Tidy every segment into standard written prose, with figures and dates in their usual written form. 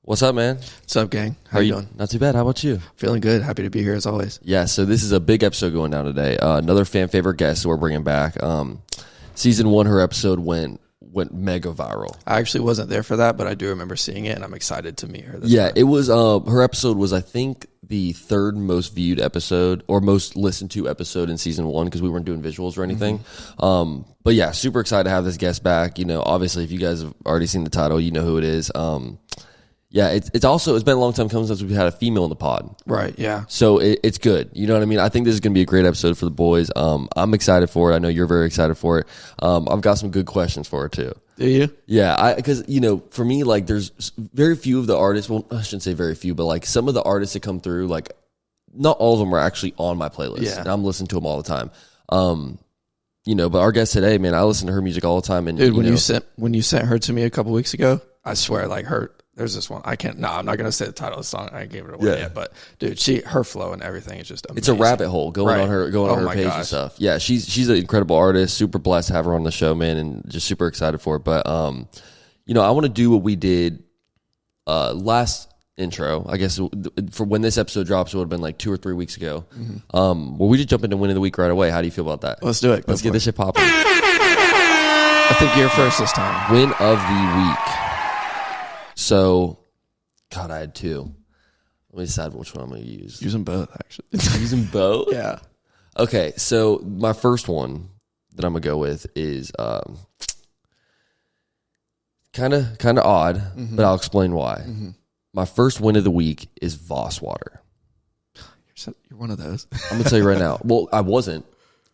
What's up, man? What's up, gang? How you doing? Not too bad. How about you? Feeling good. Happy to be here as always. Yeah, so this is a big episode going down today. Another fan favorite guest that we're bringing back. Season 1, her episode went mega viral. I actually wasn't there for that, but I do remember seeing it, and I'm excited to meet her. It was. Her episode was, I think, the third most viewed episode or most listened to episode in season 1 because we weren't doing visuals or anything. Mm-hmm. But yeah, super excited to have this guest back. You know, obviously, if you guys have already seen the title, you know who it is. Yeah, it's been a long time coming since we've had a female in the pod. Right, yeah. So it's good. You know what I mean? I think this is going to be a great episode for the boys. I'm excited for it. I know you're very excited for it. I've got some good questions for her too. Do you? Yeah, because, you know, for me, like, there's very few of the artists, well, I shouldn't say very few, but, like, some of the artists that come through, like, not all of them are actually on my playlist. Yeah. And I'm listening to them all the time. You know, but our guest today, man, I listen to her music all the time. And, dude, when you sent her to me a couple weeks ago, I swear, like, there's this one. I'm not going to say the title of the song. I gave it away yet. But, dude, her flow and everything is just amazing. It's a rabbit hole going on her page and stuff. Yeah, she's an incredible artist. Super blessed to have her on the show, man, and just super excited for it. But, you know, I want to do what we did last intro. I guess for when this episode drops, it would have been like 2 or 3 weeks ago. Mm-hmm. Well, we just jump into Win of the Week right away. How do you feel about that? Let's do it. Let's get this shit popping. I think you're first this time. Win of the Week. So, God, I had two. Let me decide which one I'm going to use. Use them both, actually. Use them both? Yeah. Okay, so my first one that I'm going to go with is kind of odd, mm-hmm. but I'll explain why. Mm-hmm. My first win of the week is Voss water. You're one of those. I'm going to tell you right now. Well, I wasn't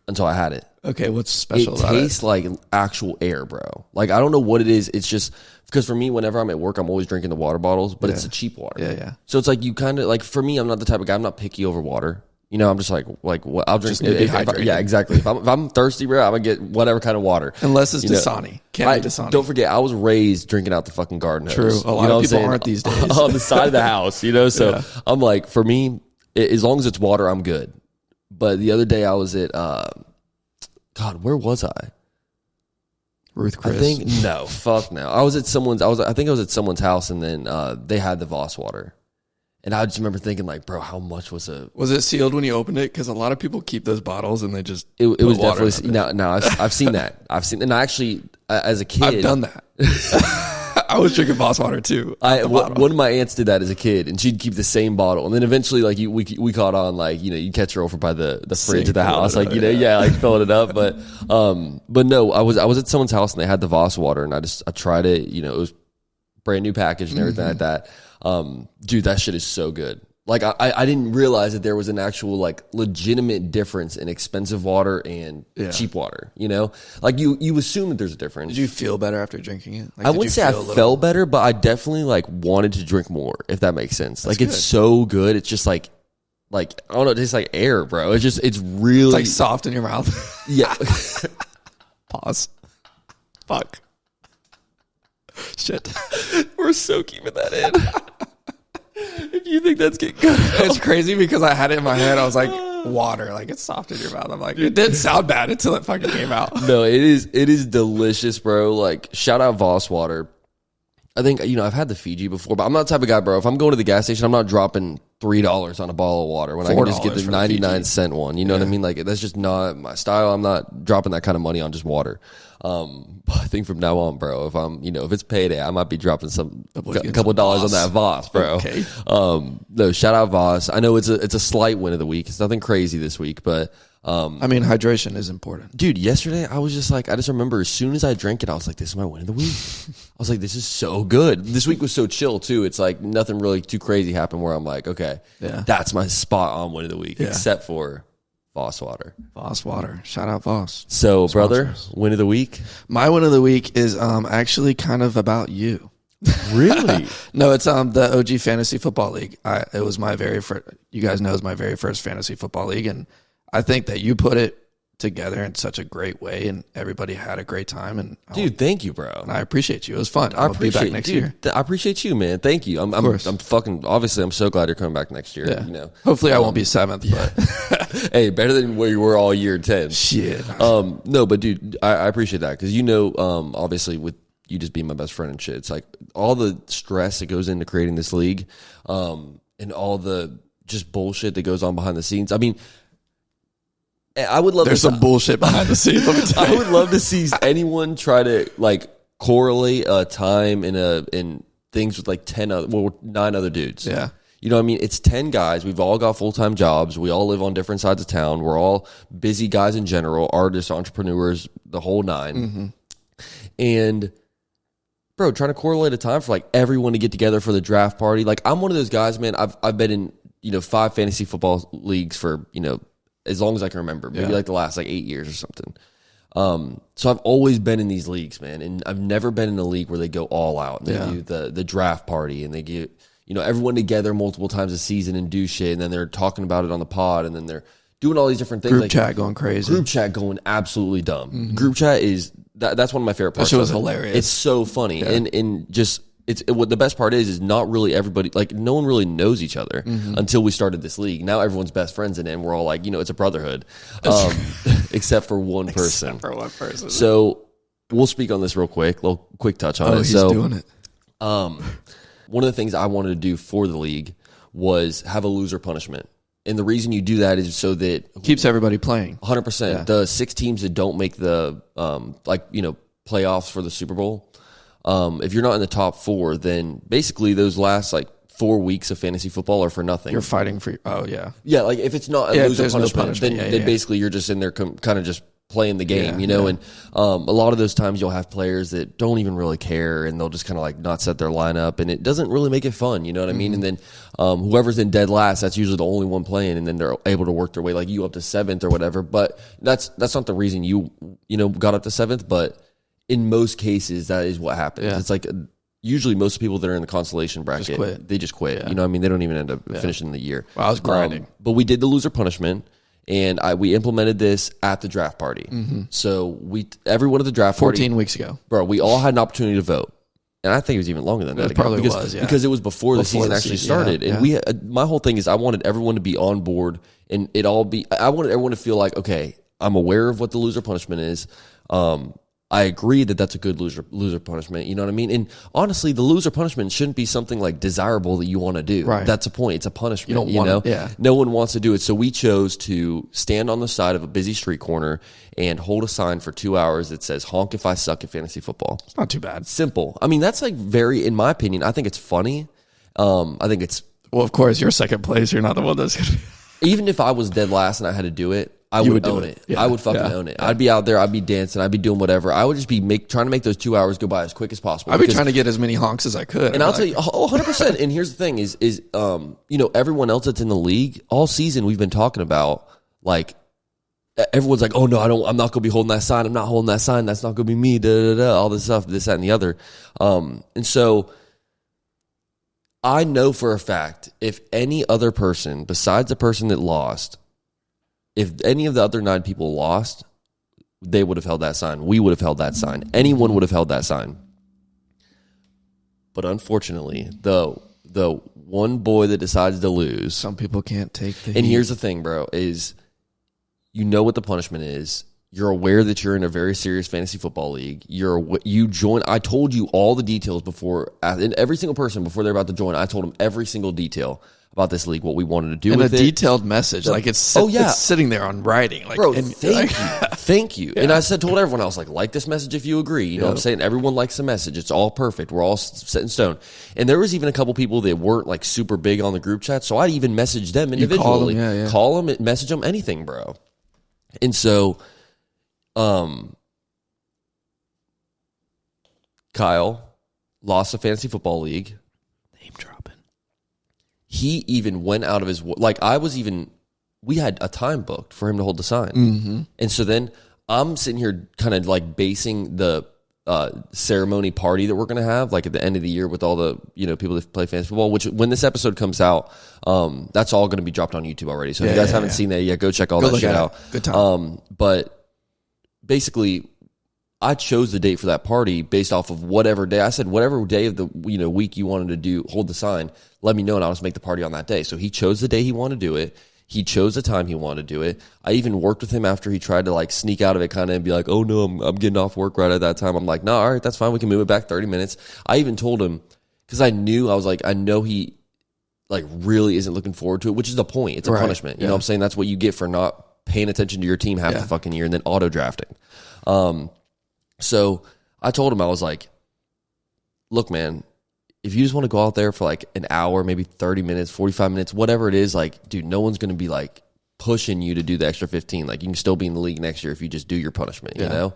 until I had it. Okay, what's special about it? It tastes like actual air, bro. Like, I don't know what it is. It's just because for me, whenever I'm at work, I'm always drinking the water bottles, but it's the cheap water. Yeah. So it's like you kind of like, for me, I'm not the type of guy. I'm not picky over water. You know, I'm just like what I'll drink. Yeah, exactly. If I'm thirsty, bro, I'm gonna get whatever kind of water. Unless it's Dasani. Can't be Dasani. Don't forget, I was raised drinking out the fucking garden hose. True. A lot of people aren't these days. On the side of the house, you know. So I'm like, for me, as long as it's water, I'm good. But the other day I was at God, where was I? Ruth Chris. Fuck no. I think I was at someone's house, and then they had the Voss water. And I just remember thinking, like, bro, how much was it? Was it sealed when you opened it? Because a lot of people keep those bottles and they just it was definitely I've seen that. And I actually, as a kid, I've done that. I was drinking Voss water too. One of my aunts did that as a kid, and she'd keep the same bottle. And then eventually, like, we caught on, like, you know, you catch her over by the fridge of the house, like, you know, like filling it up. But no, I was at someone's house and they had the Voss water, and I tried it. You know, it was brand new package and everything like that. Dude, that shit is so good. Like, I didn't realize that there was an actual, like, legitimate difference in expensive water and cheap water, you know? Like, you assume that there's a difference. Did you feel better after drinking it? Like, I wouldn't say I felt better, but I definitely, like, wanted to drink more, if that makes sense. Like, it's so good. It's just like, I don't know, it tastes like air, bro. It's really... It's like soft in your mouth. Yeah. Pause. Fuck. Shit. We're so keeping that in. If you think that's getting good. It's crazy because I had it in my head. I was like, water. Like, it's soft in your mouth. I'm like, it didn't sound bad until it fucking came out. No, it is delicious, bro. Like, shout out Voss water. I think, you know, I've had the Fiji before, but I'm not the type of guy, bro. If I'm going to the gas station, I'm not dropping $3 on a bottle of water when I can just get the 99-cent one. You know what I mean? Like, that's just not my style. I'm not dropping that kind of money on just water. But I think from now on, bro, if it's payday, I might be dropping a couple dollars on that Voss, bro. Okay. No, shout out Voss. I know it's a slight win of the week. It's nothing crazy this week, but I mean, hydration is important. Dude, yesterday I was just like, I just remember as soon as I drank it, I was like, this is my win of the week. I was like, this is so good. This week was so chill too. It's like nothing really too crazy happened where I'm like, okay, that's my spot on win of the week, except for Voss water. Voss water. Shout out Voss. So, brother, win of the week? My win of the week is actually kind of about you. Really? No, it's the OG Fantasy Football League. It was my very first, you guys know, it was my very first Fantasy Football League, and I think that you put it together in such a great way, and everybody had a great time. And dude, thank you, bro. And I appreciate you. It was fun. I'll be back next year. I appreciate you, man. Thank you. I'm fucking obviously. I'm so glad you're coming back next year. Yeah. You know, hopefully I won't be 7th, but hey, better than where you were all year 10. Shit. No, but dude, I appreciate that because obviously with you just be my best friend and shit. It's like all the stress that goes into creating this league, and all the just bullshit that goes on behind the scenes. I mean, I would love. There's some bullshit behind the scenes. Let me tell you. I would love to see anyone try to like correlate a time in things with like 9 other dudes. Yeah. You know what I mean? It's 10 guys. We've all got full-time jobs. We all live on different sides of town. We're all busy guys in general, artists, entrepreneurs, the whole 9. Mm-hmm. And, bro, trying to correlate a time for, like, everyone to get together for the draft party. Like, I'm one of those guys, man. I've been in, 5 fantasy football leagues for, as long as I can remember. Maybe, like, the last, 8 years or something. So I've always been in these leagues, man. And I've never been in a league where they go all out. And they do the draft party and they get everyone together multiple times a season and do shit, and then they're talking about it on the pod, and then they're doing all these different things. Group chat going crazy. Group chat going absolutely dumb. Mm-hmm. Group chat is that's one of my favorite parts. That shit was hilarious. It's so funny, and just what the best part is not really everybody, like no one really knows each other until we started this league. Now everyone's best friends in it, and we're all like, it's a brotherhood, except for one person. Except for one person. So we'll speak on this real quick. Little quick touch on it. He's doing it. One of the things I wanted to do for the league was have a loser punishment. And the reason you do that is so that keeps everybody playing. 100%. Yeah. The 6 teams that don't make the playoffs for the Super Bowl, if you're not in the top 4, then basically those last 4 weeks of fantasy football are for nothing. You're fighting for if if it's not a loser punishment, then basically you're just in there kind of just playing the game, and a lot of those times you'll have players that don't even really care, and they'll just kind of not set their lineup, and it doesn't really make it fun, you know what I mean? And then whoever's in dead last, that's usually the only one playing, and then they're able to work their way you up to 7th or whatever. But that's not the reason you got up to 7th, but in most cases that is what happens. Yeah. It's usually most people that are in the consolation bracket, they just quit. Yeah. You know what I mean? They don't even end up finishing the year. Well, I was grinding. But we did the loser punishment. And we implemented this at the draft party. Mm-hmm. So everyone at the draft 14 weeks ago. Bro, we all had an opportunity to vote. And I think it was even longer than that. Because it was before the season actually started. Yeah, and my whole thing is I wanted everyone to be on board and I wanted everyone to feel like, okay, I'm aware of what the loser punishment is. I agree that that's a good loser punishment. You know what I mean? And honestly, the loser punishment shouldn't be something desirable that you want to do. Right. That's the point. It's a punishment. You don't want it. Yeah. No one wants to do it. So we chose to stand on the side of a busy street corner and hold a sign for 2 hours that says, honk if I suck at fantasy football. It's not too bad. Simple. I mean, that's very, in my opinion, I think it's funny. I think it's... Well, of course, you're second place. You're not the one that's going to be... Even if I was dead last and I had to do it, I would own it. Yeah. I would fucking own it. Yeah. I'd be out there. I'd be dancing. I'd be doing whatever. I would just be trying to make those 2 hours go by as quick as possible. I'd be trying to get as many honks as I could. And I'll tell you, 100%. And here's the thing is everyone else that's in the league, all season we've been talking about, everyone's like, oh no, I'm not going to be holding that sign. I'm not holding that sign. That's not going to be me. All this stuff, this, that, and the other. And so I know for a fact, if any other person besides the person that lost, if any of the other 9 people lost, they would have held that sign. We would have held that sign. Anyone would have held that sign. But unfortunately, the one boy that decides to lose... Some people can't take the And here's the thing, bro, is what the punishment is. You're aware that you're in a very serious fantasy football league. You join. I told you all the details before, and every single person before they're about to join, I told them every single detail about this league, what we wanted to do with it. And a detailed message. It's sitting there on writing. Bro, thank you. Thank you. Yeah. And I told everyone else, like this message if you agree. You know what I'm saying? Everyone likes the message. It's all perfect. We're all set in stone. And there was even a couple people that weren't super big on the group chat, so I'd even message them individually. Call them, message them, anything, bro. And so... Kyle lost a fantasy football league. Name dropping. He even went out of his we had a time booked for him to hold the sign. Mm-hmm. And so then I'm sitting here kind of basing the ceremony party that we're going to have at the end of the year with all the people that play fantasy football, which when this episode comes out, that's all going to be dropped on YouTube already. So if you guys haven't seen that yet, go check all that shit out. Good time. But basically, I chose the date for that party based off of whatever day. I said, whatever day of the week you wanted to hold the sign, let me know, and I'll just make the party on that day. So he chose the day he wanted to do it. He chose the time he wanted to do it. I even worked with him after he tried to like sneak out of it kind of and be like, oh no, I'm getting off work right at that time. I'm like, no, all right, that's fine. We can move it back 30 minutes. I even told him, because I know he like really isn't looking forward to it, which is the point. It's a punishment. You know what I'm saying? That's what you get for not paying attention to your team half the fucking year and then auto drafting. So I told him, I was like, look, man, if you just want to go out there for like an hour, maybe 30 minutes, 45 minutes, whatever it is, like, dude, no one's going to be like pushing you to do the extra 15. Like, you can still be in the league next year if you just do your punishment, you know?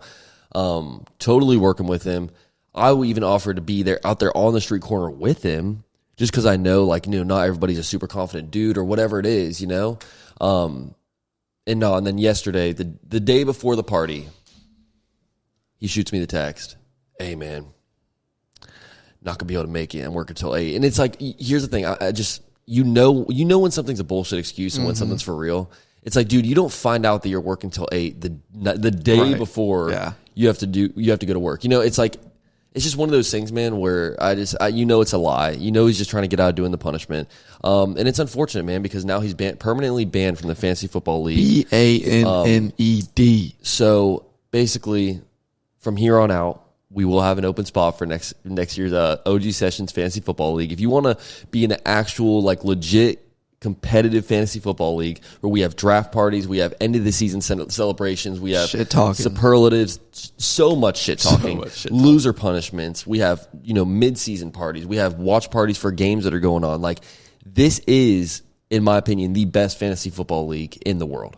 Totally working with him. I will even offer to be there out there on the street corner with him just because I know, like, you know, not everybody's a super confident dude or whatever it is, you know? And then yesterday, the day before the party, he shoots me the text. Hey, man, not gonna be able to make it and work until 8. And it's like, here's the thing. I just, you know when something's a bullshit excuse and when something's for real. It's like, dude, you don't find out that you're working till 8 the day before you have to go to work. You know, it's like, it's just one of those things, man, where you know it's a lie. You know he's just trying to get out of doing the punishment. And it's unfortunate, man, because now he's permanently banned from the Fantasy Football League. BANNED. So basically, from here on out, we will have an open spot for next year's OG Sessions Fantasy Football League. If you want to be in an actual, like, legit competitive fantasy football league where we have draft parties, we have end of the season celebrations, we have shit talking, superlatives, so much shit talking, loser punishments, we have, you know, mid-season parties, we have watch parties for games that are going on. Like, this is, in my opinion, the best fantasy football league in the world.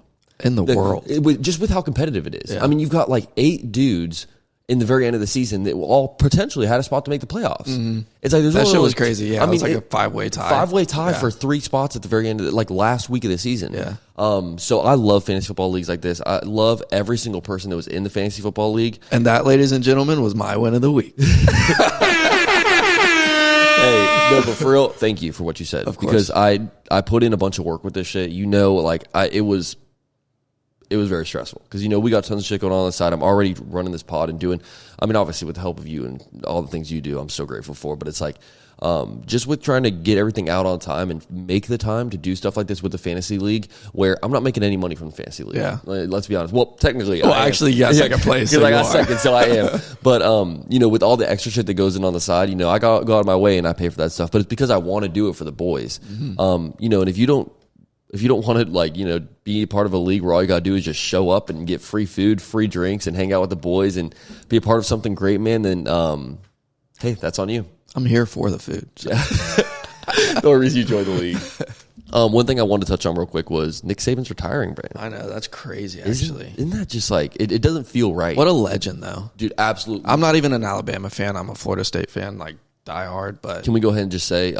Just with how competitive it is. Yeah. I mean, you've got like 8 dudes in the very end of the season that all potentially had a spot to make the playoffs. Mm-hmm. It's like that shit was crazy. Yeah, I mean, it was like a 5-way tie. 5-way tie for 3 spots at the very end of like last week of the season. Yeah. So I love fantasy football leagues like this. I love every single person that was in the fantasy football league. And that, ladies and gentlemen, was my win of the week. Hey, no, but for real, thank you for what you said. Of course. Because I put in a bunch of work with this shit. You know, like it was very stressful because, you know, we got tons of shit going on the side. I'm already running this pod and doing, I mean, obviously with the help of you and all the things you do, I'm so grateful for. But it's like, just with trying to get everything out on time and make the time to do stuff like this with the fantasy league, where I'm not making any money from the fantasy league. Yeah. Let's be honest. Well, technically, actually, you got second place. Because I got second, so I am. But, you know, with all the extra shit that goes in on the side, you know, I go out of my way and I pay for that stuff. But it's because I want to do it for the boys. Mm-hmm. You know, and if you don't want to, like, you know, be part of a league where all you got to do is just show up and get free food, free drinks, and hang out with the boys and be a part of something great, man, then, hey, that's on you. I'm here for the food. So. The only reason you joined the league. One thing I wanted to touch on real quick was Nick Saban's retiring, Brandon. I know. That's crazy, actually. Isn't that just like, it doesn't feel right. What a legend, though. Dude, absolutely. I'm not even an Alabama fan. I'm a Florida State fan, like, diehard, but. Can we go ahead and just say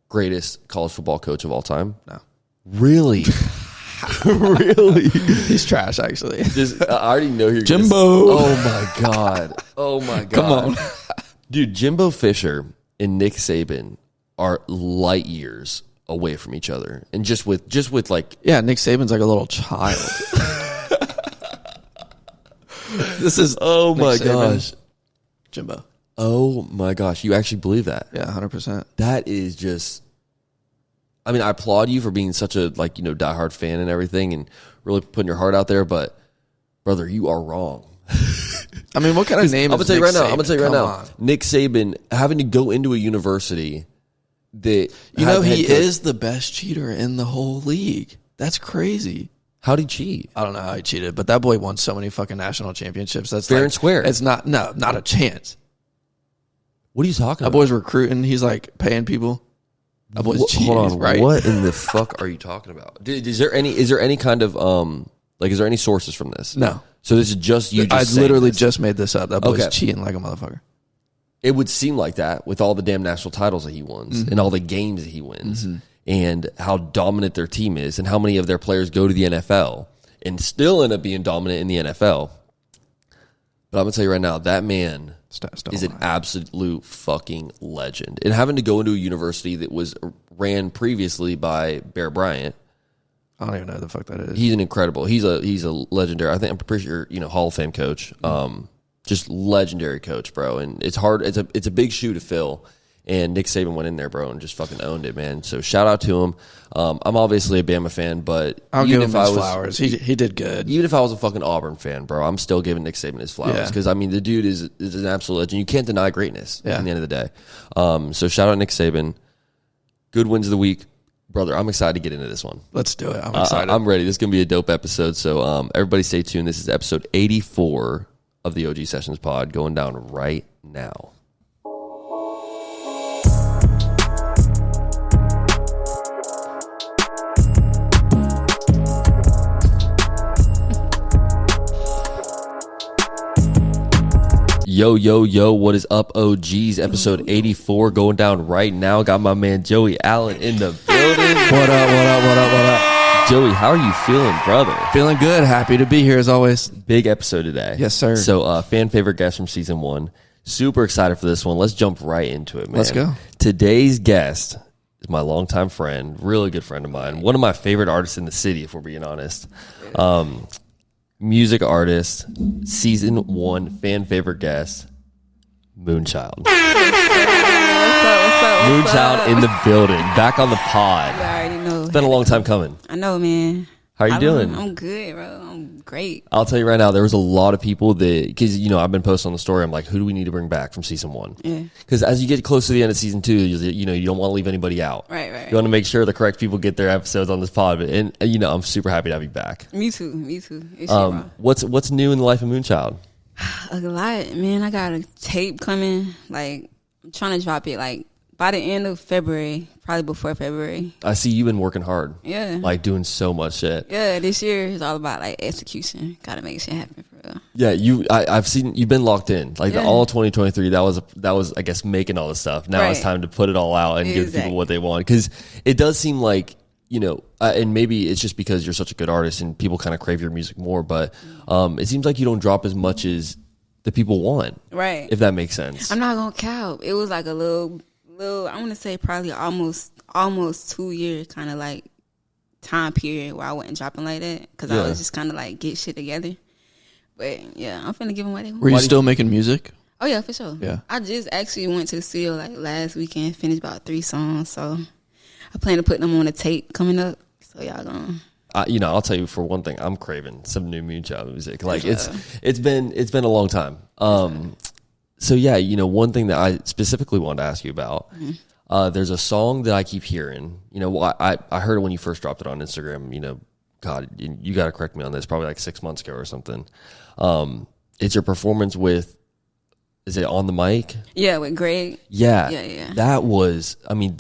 greatest college football coach of all time? No. Really? Really? He's trash, actually. I already know you're Jimbo. Oh my god. Oh my god. Come on. Dude, Jimbo Fisher and Nick Saban are light years away from each other. And just with like, yeah, Nick Saban's like a little child. This is oh Nick my Saban, gosh. Jimbo. Oh my gosh, you actually believe that? Yeah, 100%. That is just, I mean, I applaud you for being such a, like, you know, diehard fan and everything and really putting your heart out there, but brother, you are wrong. I mean, what kind of name I'm is Nick Nick Saban? I'm gonna tell you right now. On. Nick Saban having to go into a university that, you know, he is the best cheater in the whole league. That's crazy. How'd he cheat? I don't know how he cheated, but that boy won so many fucking national championships. That's fair like, and square. It's not a chance. What are you talking about? That boy's recruiting. He's like paying people. That boy's cheating, hold on, right? What in the fuck are you talking about? Is there any kind of like, is there any sources from this? No. So this is just you. I literally just made this up. That boy's cheating like a motherfucker. It would seem like that with all the damn national titles that he wins and all the games that he wins and how dominant their team is and how many of their players go to the NFL and still end up being dominant in the NFL. But I'm going to tell you right now, that man is an absolute fucking legend. And having to go into a university that was ran previously by Bear Bryant. I don't even know who the fuck that is. He's an incredible. He's a legendary. I'm pretty sure, you know, Hall of Fame coach. Just legendary coach, bro. And it's hard. It's a big shoe to fill. And Nick Saban went in there, bro, and just fucking owned it, man. So shout out to him. I'm obviously a Bama fan, but I'll give him his flowers. He did good. Even if I was a fucking Auburn fan, bro, I'm still giving Nick Saban his flowers because I mean the dude is an absolute legend. You can't deny greatness at the end of the day. So shout out Nick Saban. Good wins of the week, brother. I'm excited to get into this one. Let's do it. I'm excited. I'm ready. This is gonna be a dope episode. So everybody, stay tuned. This is episode 84 of the OG Sessions Pod, going down right now. Yo, what is up, OGs? Episode 84 going down right now. Got my man Joey Allen in the building. What up? Joey, how are you feeling, brother? Feeling good. Happy to be here as always. Big episode today. Yes, sir. So, fan favorite guest from season 1. Super excited for this one. Let's jump right into it, man. Let's go. Today's guest is my longtime friend, really good friend of mine. One of my favorite artists in the city, if we're being honest. Music artist, season 1 fan favorite guest, Moonchyldd. What's up? Moonchyldd in the building, back on the pod. You already know. It's been a long time coming. I know, man. How are you doing? I'm good, bro. I'm great. I'll tell you right now, there was a lot of people that, because, you know, I've been posting on the story, I'm like, who do we need to bring back from season 1? Yeah. Because as you get close to the end of season 2, you know, you don't want to leave anybody out. Right. You want to make sure the correct people get their episodes on this pod. And you know, I'm super happy to have you back. Me too. It's shit, What's new in the life of Moonchyldd? a lot, man. I got a tape coming. Like, I'm trying to drop it, like, by the end of February, probably before February. I see you've been working hard. Yeah. Like, doing so much shit. Yeah, this year is all about, like, execution. Got to make shit happen for real. Yeah, I've seen you've been locked in. Like all of 2023, that was I guess making all this stuff. Now it's time to put it all out and give people what they want, because it does seem like, you know, and maybe it's just because you're such a good artist and people kind of crave your music more, but it seems like you don't drop as much as the people want. Right. If that makes sense. I'm not gonna count. It was like a little I want to say probably almost 2 years kind of like time period where I wasn't dropping like that, because I was just kind of like get shit together. But yeah, I'm finna give them what they want. Were you still making music? Oh yeah, for sure. Yeah. I just actually went to the studio like last weekend, finished about 3 songs, so I plan to put them on a tape coming up. So y'all gonna. You know, I'll tell you, for one thing, I'm craving some new Moonchyldd music. Like it's been a long time. So yeah, you know, one thing that I specifically wanted to ask you about, there's a song that I keep hearing. You know, I heard it when you first dropped it on Instagram. You know, God, you got to correct me on this. Probably like 6 months ago or something. It's your performance with, is it On the Mic? Yeah, with Greg. Yeah. That was, I mean,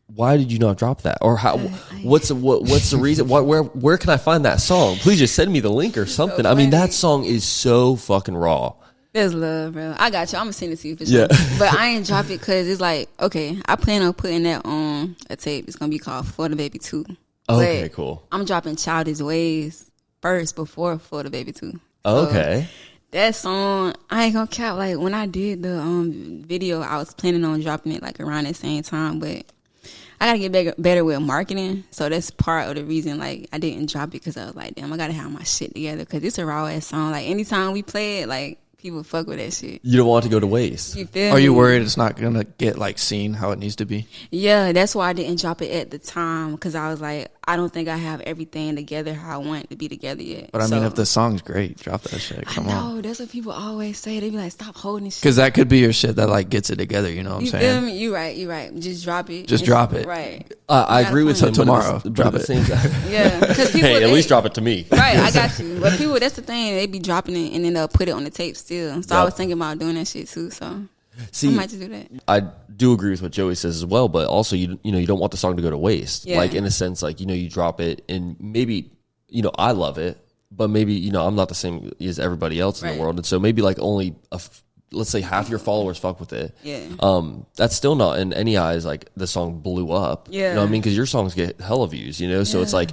why did you not drop that? Or how? What's the reason? Where can I find that song? Please just send me the link or something. So I mean, that song is so fucking raw. There's love, bro. I got you. I'm gonna send it to you for sure. Yeah. But I ain't drop it because it's like, okay, I plan on putting that on a tape. It's gonna be called Florida Baby 2. Okay, but cool. I'm dropping Childish Ways first before Florida Baby 2. Okay. That song, I ain't gonna count. Like, when I did the video, I was planning on dropping it like around the same time, but I gotta get better with marketing. So that's part of the reason, like, I didn't drop it, because I was like, damn, I gotta have my shit together, because it's a raw ass song. Like, anytime we play it, like, people fuck with that shit. You don't want it to go to waste. You feel Are me? you worried it's not gonna get like seen how it needs to be? Yeah, that's why I didn't drop it at the time, because I was like, I don't think I have everything together how I want it to be together yet. But I mean, if the song's great, drop that shit. Come on. That's what people always say. They be like, stop holding shit. Because that could be your shit that like gets it together. You know what I'm You saying? feel me? You right. Just drop it. Drop it. Right. I agree with you. Tomorrow, drop it. Yeah. Because people, hey, at least drop it to me. Right, I got you. But people, that's the thing. They be dropping it and then they'll put it on the tape still. So I was thinking about doing that shit too. So I might just do that. I do agree with what Joey says as well, but also you know, you don't want the song to go to waste. Yeah. Like, in a sense, like, you know, you drop it and maybe, you know, I love it, but maybe, you know, I'm not the same as everybody else in the world, and so maybe like only let's say half your followers fuck with it. Yeah. That's still not in any eyes like the song blew up. Yeah. You know what I mean? Because your songs get hella views, you know? So it's like,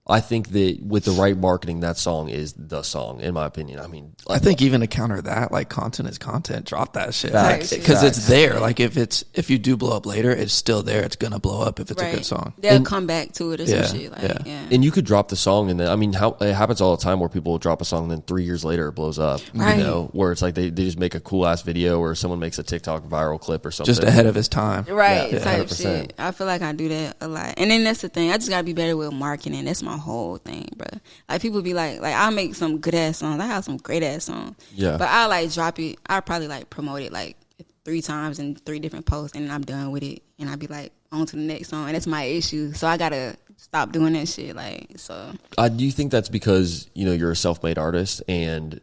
I think that with the right marketing, that song is the song, in my opinion. I mean, I think even to counter that, like, content is content. Drop that shit. Facts. Because it's there. Like, if you do blow up later, it's still there. It's going to blow up if it's a good song. They'll come back to it or some shit. Like, And you could drop the song, and then, I mean, it happens all the time where people will drop a song, and then 3 years later it blows up. Right. You know, where it's like they just make a cool ass video, or someone makes a TikTok viral clip or something. Just ahead of his time. Right, Yeah, type 100%. shit. I feel like I do that a lot. And then that's the thing. I just got to be better with marketing. That's my whole thing, bro. Like, people be like I'll make some good ass songs. I have some great ass songs. Yeah. But I'll like drop it. I'll probably like promote it like 3 times in 3 different posts, and then I'm done with it. And I'll be like, on to the next song. And that's my issue. So I got to stop doing that shit. Like, so. Do you think that's because, you know, you're a self-made artist and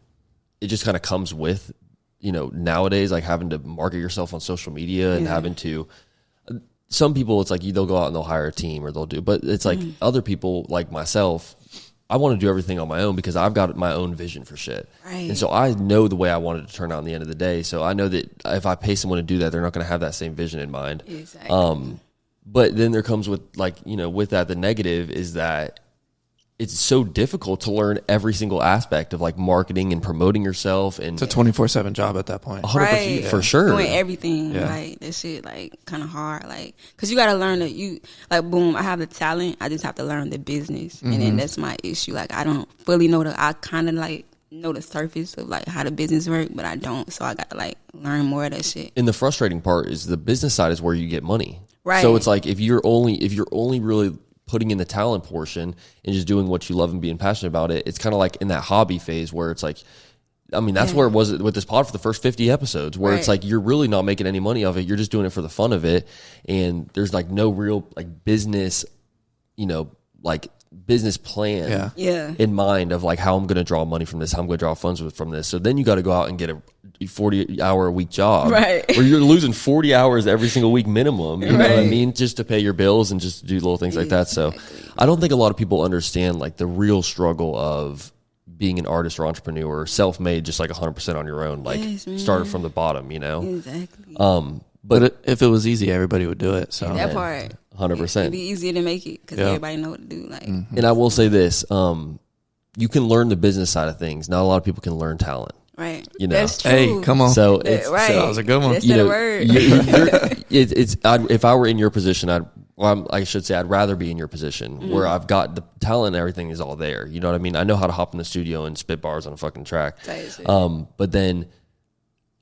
it just kind of comes with, you know, nowadays, like having to market yourself on social media and having to, some people, it's like they'll go out and they'll hire a team or they'll do, but it's like other people like myself, I want to do everything on my own because I've got my own vision for shit. Right. And so I know the way I want it to turn out in the end of the day. So I know that if I pay someone to do that, they're not going to have that same vision in mind. Exactly. But then there comes with, like, you know, with that, the negative is that it's so difficult to learn every single aspect of like marketing and promoting yourself. And It's a 24/7 job at that point. 100%, Right. for sure. Doing everything. Yeah. Like, that shit, like, kind of hard. Like, because you got to learn that you, like, boom, I have the talent. I just have to learn the business. And then that's my issue. Like, I don't fully know I kind of, like, know the surface of, like, how the business work, but I don't. So I got to, like, learn more of that shit. And the frustrating part is the business side is where you get money. Right. So it's like if you're only really putting in the talent portion and just doing what you love and being passionate about it, it's kind of like in that hobby phase where it's like, I mean, that's where it was with this pod for the first 50 episodes, where it's like you're really not making any money off it. You're just doing it for the fun of it. And there's like no real like business, you know, like business plan in mind of like how I'm going to draw money from this, how I'm going to draw funds from this. So then you got to go out and get a 40-hour-a-week job, right? Where you're losing 40 hours every single week minimum. You know what I mean? Just to pay your bills and just to do little things like that. So I don't think a lot of people understand like the real struggle of being an artist or entrepreneur, self-made, just like 100% on your own, like started from the bottom, you know? Exactly. But if it was easy, everybody would do it. So that part, 100%. It'd be easier to make it because everybody know what to do. Like, and I will say this: you can learn the business side of things. Not a lot of people can learn talent. right? You know. That's true. Hey, come on. So it's right. that was a good one. That's you the know, word. if I were in your position, I should say I'd rather be in your position where I've got the talent and everything is all there. You know what I mean? I know how to hop in the studio and spit bars on a fucking track. But then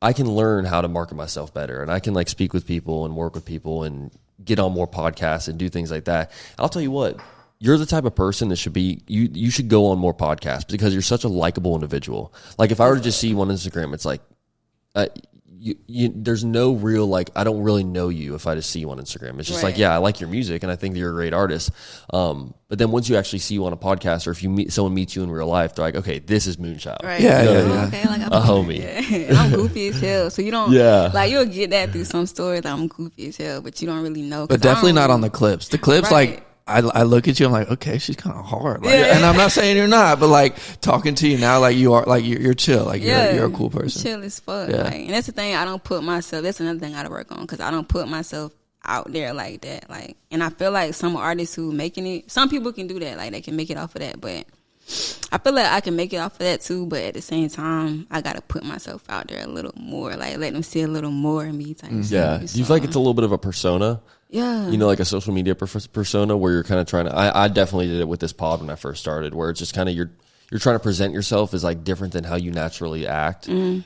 I can learn how to market myself better, and I can like speak with people and work with people and get on more podcasts and do things like that. I'll tell you what, you're the type of person that should be, you should go on more podcasts because you're such a likable individual. Like if I were to just see you on Instagram, it's like, there's no real, like, I don't really know you if I just see you on Instagram. It's just like, yeah, I like your music and I think that you're a great artist. But then once you actually see you on a podcast, or if someone meets you in real life, they're like, okay, this is Moonchyldd. Right. Yeah, you know yeah, what I mean? yeah. Okay, like A homie. Yeah. I'm goofy as hell, so you don't. Like you'll get that through some stories. Like, I'm goofy as hell, but you don't really know. But definitely not on the clips. The clips, like, I look at you, I'm like, okay, she's kind of hard. Like, and I'm not saying you're not, but like talking to you now, like you are, like you're chill, like you're a cool person. Chill as fuck. Yeah. Like, and that's the thing. I don't put myself. That's another thing I gotta work on because I don't put myself out there like that. Like, and I feel like some artists who making it, some people can do that. Like they can make it off of that, but I feel like I can make it off of that too. But at the same time, I gotta put myself out there a little more. Like let them see a little more of me. Type Yeah. Do you feel like it's a little bit of a persona? Yeah. You know, like a social media persona where you're kind of trying to, I definitely did it with this pod when I first started, where it's just kind of, you're trying to present yourself as like different than how you naturally act. And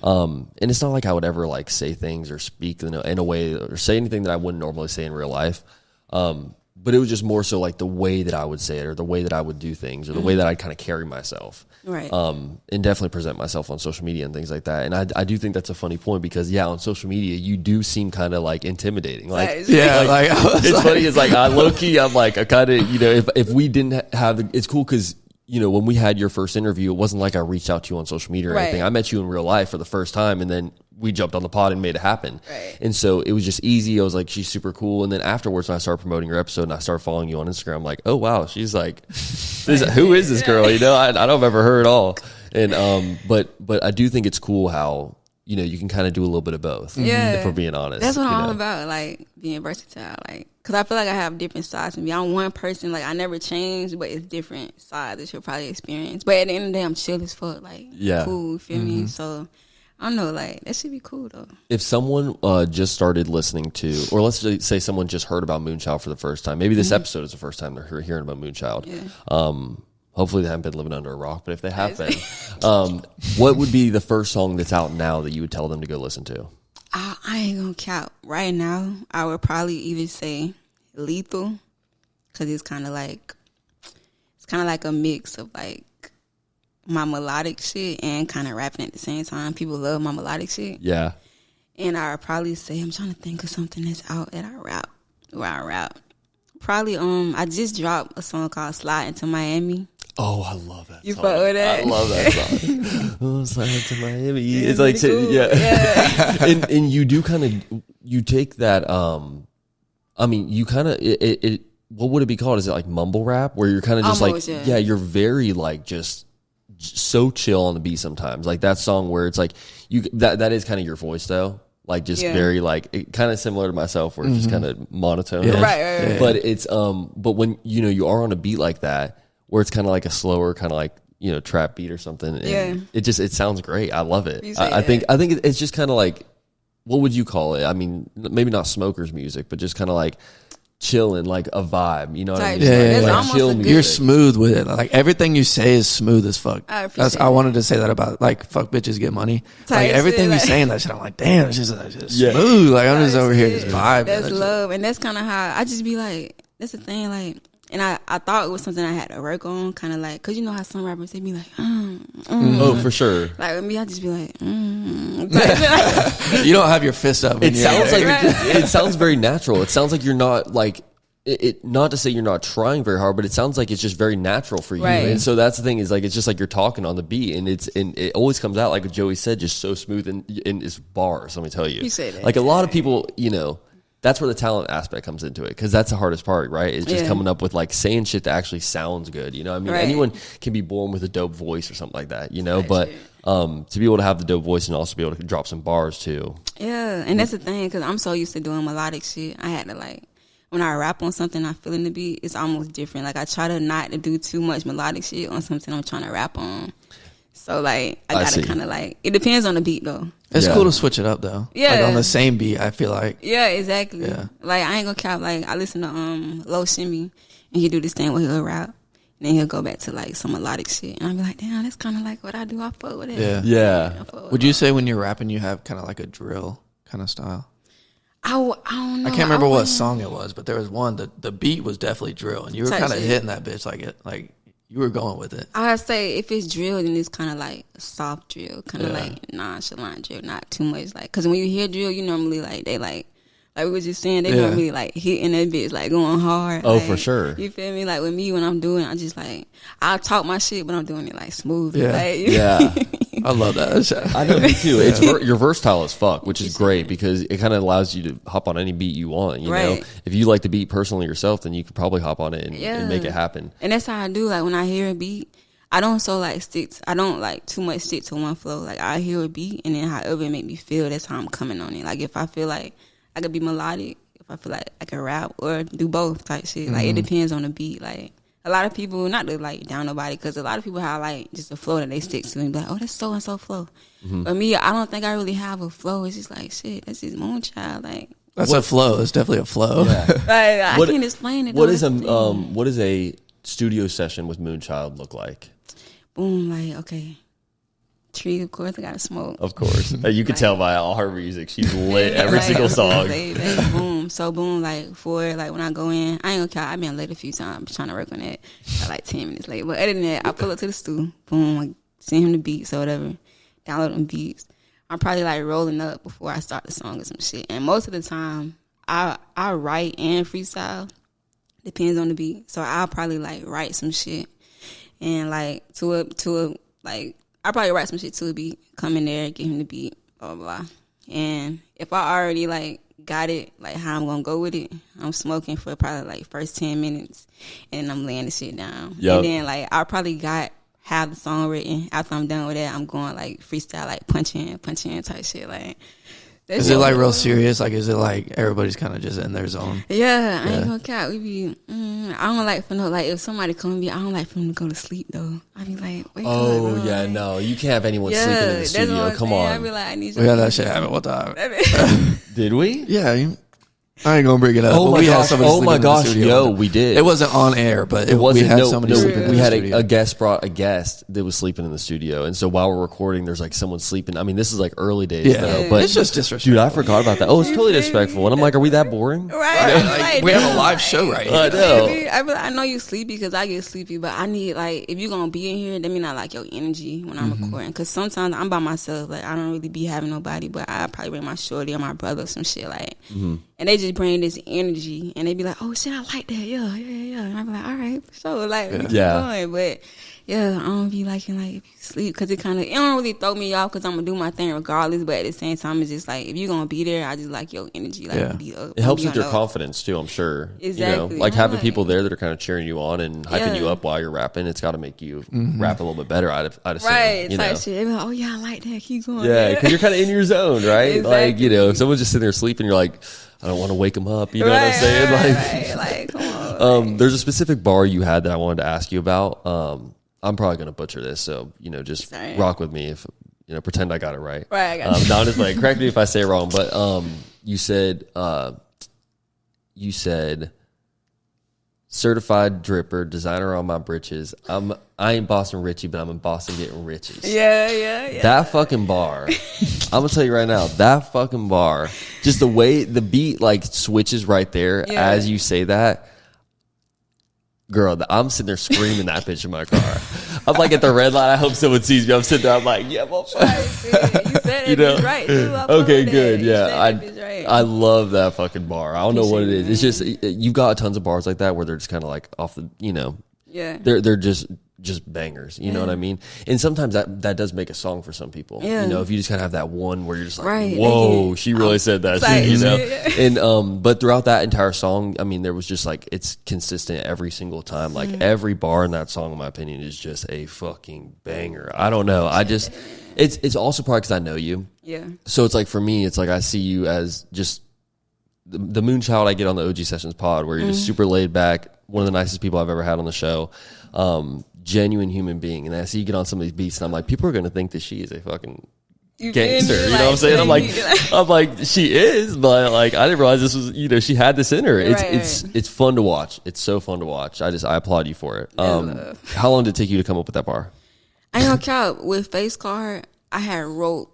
it's not like I would ever like say things or speak in a way or say anything that I wouldn't normally say in real life. But it was just more so like the way that I would say it or the way that I would do things or the way that I'd kind of carry myself. Right. And definitely present myself on social media and things like that. And I do think that's a funny point because on social media, you do seem kind of like intimidating. Like, it's funny. It's like, low key, I'm like, I kind of, you know, if we didn't have it's cool because, you know, when we had your first interview, it wasn't like I reached out to you on social media or anything. I met you in real life for the first time and then we jumped on the pod and made it happen. Right. And so it was just easy. I was like, she's super cool. And then afterwards, when I started promoting your episode and I started following you on Instagram, I'm like, oh, wow, she's like, who is this girl? You know, I don't remember her at all. And, but I do think it's cool how you can kind of do a little bit of both. Yeah. If we're being honest. That's what I'm all about, like, being versatile. Like, because I feel like I have different sides to me. I'm one person, like, I never change, but it's different sides that you'll probably experience. But at the end of the day, I'm chill as fuck. Like, cool, you feel me? So, I don't know, like, that should be cool, though. If someone just started listening to, or let's just say someone just heard about Moonchyldd for the first time, maybe this episode is the first time they're hearing about Moonchyldd. Yeah. Hopefully they haven't been living under a rock, but if they have been, what would be the first song that's out now that you would tell them to go listen to? I ain't gonna count. Right now, I would probably even say Lethal, because it's kind of like a mix of like my melodic shit and kind of rapping at the same time. People love my melodic shit. Yeah. And I would probably say, I'm trying to think of something that's out that I rap. Probably, I just dropped a song called Slide Into Miami. Oh, I love that. You fuck with that? I love that song. Oh, Slide Into Miami. Yeah, it's like, cool. yeah. and you do kind of, you take that, I mean, you kind of, it what would it be called? Is it like mumble rap? Where you're kind of just almost, like, you're very like just so chill on the beat sometimes. Like that song where it's like, that is kind of your voice though. Like just very like kind of similar to myself where it's just kind of monotone. Yeah. Right. But it's, but when, you are on a beat like that, where it's kind of like a slower kind of like, trap beat or something. And it sounds great. I love it. I think it's just kind of like, what would you call it? I mean, maybe not smokers music, but just kind of like chilling, like a vibe. You know what I mean? Yeah. Like chill music. You're smooth with it. Like everything you say is smooth as fuck. I wanted to say that about like fuck bitches get money. Like everything you saying that shit, I'm like, damn, it's just smooth. Like I'm just over here just vibing. That's love, and that's kind of how I just be like. That's the thing, like. And I thought it was something I had to work on, kind of like, because you know how some rappers, they be like, Oh, for sure. Like with me, I just be like, You don't have your fist up. It sounds like it sounds very natural. It sounds like you're not like it. Not to say you're not trying very hard, but it sounds like it's just very natural for you. Right. And so that's the thing is like it's just like you're talking on the beat, and it always comes out like what Joey said, just so smooth and it's bars. Let me tell you, You say that. Like a lot of people, that's where the talent aspect comes into it, because that's the hardest part, right? Is just coming up with like saying shit that actually sounds good. I mean, anyone can be born with a dope voice or something like that, but to be able to have the dope voice and also be able to drop some bars too. Yeah, and that's the thing, because I'm so used to doing melodic shit. I had to like, when I rap on something I feel in the beat, it's almost different. Like I try to not to do too much melodic shit on something I'm trying to rap on. So like I gotta kind of like, it depends on the beat though. It's cool to switch it up though. Yeah. Like on the same beat, I feel like. Yeah, exactly. Yeah. Like I ain't gonna cap. Like I listen to Low Shimmy, and he do this thing where he'll rap, and then he'll go back to like some melodic shit, and I'll be like, damn, that's kind of like what I do. I fuck with it. Yeah. Would you say when you're rapping, you have kind of like a drill kind of style? I don't know. I can't remember what song it was, but there was one. The beat was definitely drill, and you were kind of hitting that bitch like you were going with it. I say if it's drill, then it's kind of like a soft drill, kind of like nonchalant drill, not too much. Like, because when you hear drill, you normally like they like we were just saying, they normally like hitting that bitch, like going hard. Oh, like, for sure. You feel me? Like with me, when I'm doing, I just like I talk my shit, but I'm doing it like smooth. Yeah. Like, I love that. I know, me too. It's you're versatile as fuck, which is great because it kind of allows you to hop on any beat you want. You know, if you like the beat personally yourself, then you could probably hop on it and make it happen. And that's how I do. Like when I hear a beat, I don't I don't like too much stick to one flow. Like I hear a beat, and then however it make me feel, that's how I'm coming on it. Like if I feel like I could be melodic, if I feel like I can rap or do both type shit. Like it depends on the beat. Like a lot of people, not to like down nobody, because a lot of people have like just a flow that they stick to and be like, oh, that's so and so flow. But me, I don't think I really have a flow. It's just like shit. That's just Moonchyldd. Like that's a flow. It's definitely a flow. Yeah. like, I can't explain it. What is a studio session with Moonchyldd look like? Boom, like okay. Tree, of course, I gotta smoke. Of course. You can tell by all her music. She's lit every single song. Boom. So boom, like when I go in, I ain't gonna count. I've been late a few times trying to work on that. Got like 10 minutes late. But other than that, I pull up to the stool, boom, like send him the beats or whatever. Download them beats. I'm probably like rolling up before I start the song or some shit. And most of the time I write and freestyle. Depends on the beat. So I'll probably like write some shit and like I probably write some shit to a beat, come in there, give him the beat, blah, blah, blah. And if I already, like, got it, like, how I'm going to go with it, I'm smoking for probably, like, first 10 minutes, and I'm laying the shit down. Yep. And then, like, I probably got have the song written. After I'm done with that, I'm going like freestyle, like punch in type shit. Like, is it like real serious? Like, is it like everybody's kind of just in their zone? Yeah, I ain't gonna cap. We be, I don't like for no, like if somebody come to me, I don't like for them to go to sleep though. I be like, wake up, bro. Yeah, no, you can't have anyone sleeping in the studio. Come on. I be like, I need you. We had that shit happen one time. Did we? Yeah. I ain't gonna bring it up. Oh my gosh! Oh my gosh! Yo, we did. It wasn't on air, but it wasn't. We had somebody sleeping. We had a guest brought a guest that was sleeping in the studio, and so while we're recording, there's like someone sleeping. I mean, this is like early days, though, but it's just disrespectful. Dude, I forgot about that. Oh, it's totally disrespectful. And I'm like, are we that boring? Right? Like, we have a live show right here. I know. I know you sleepy because I get sleepy, but I need like if you're gonna be in here, that mean I like your energy when I'm recording. Because sometimes I'm by myself, like I don't really be having nobody, but I probably bring my shorty or my brother or some shit like. And they just bring this energy, and they be like, "Oh shit, I like that, yeah." And I be like, "All right, for sure." Like, we keep going, but yeah, I don't be liking like if you sleep because it don't really throw me off because I'm gonna do my thing regardless. But at the same time, it's just like if you're gonna be there, I just like your energy, like be up. It helps with your confidence too, I'm sure. Exactly, you know, like having people there that are kind of cheering you on and hyping you up while you're rapping. It's got to make you rap a little bit better. I'd assume, right? You know? Shit. They be like, "Oh yeah, I like that. Keep going." Yeah, because you're kind of in your zone, right? Exactly. Like if someone's just sitting there sleeping, you're like, I don't want to wake them up. You know what I'm saying? Like, come on. There's a specific bar you had that I wanted to ask you about. I'm probably gonna butcher this, so just rock with me if pretend I got it right. Right, I got you. No, I'm just like correct me if I say it wrong, but you said certified dripper, designer on my britches. I ain't Boston Richie, but I'm in Boston getting riches. Yeah. That fucking bar. I'm gonna tell you right now, that fucking bar, just the way the beat like switches right there as you say that. Girl, I'm sitting there screaming that bitch in my car. I'm like at the red light. I hope someone sees me. I'm sitting there. I'm like, yeah, well, you said it right too. Okay, good. Yeah, right. I love that fucking bar. I don't know what it is. It's just you've got tons of bars like that where they're just kind of like off the, they're just bangers. You know what I mean? And sometimes that does make a song for some people. Yeah. If you just kind of have that one where you're just like, right. whoa, she really said that. Like, And but throughout that entire song, I mean, there was just like it's consistent every single time. Like every bar in that song, in my opinion, is just a fucking banger. I don't know. It's also probably because I know you. Yeah. So it's like for me, it's like I see you as just the Moonchyldd I get on the OG Sessions pod, where you're just super laid back, one of the nicest people I've ever had on the show. Genuine human being, and I see you get on some of these beats, and I'm like, people are gonna think that she is a fucking gangster. You know what I'm saying? I'm like, she is, but like, I didn't realize this was, she had this in her. It's fun to watch. It's so fun to watch. I applaud you for it. How long did it take you to come up with that bar? I ain't gonna count with Face Card. I had wrote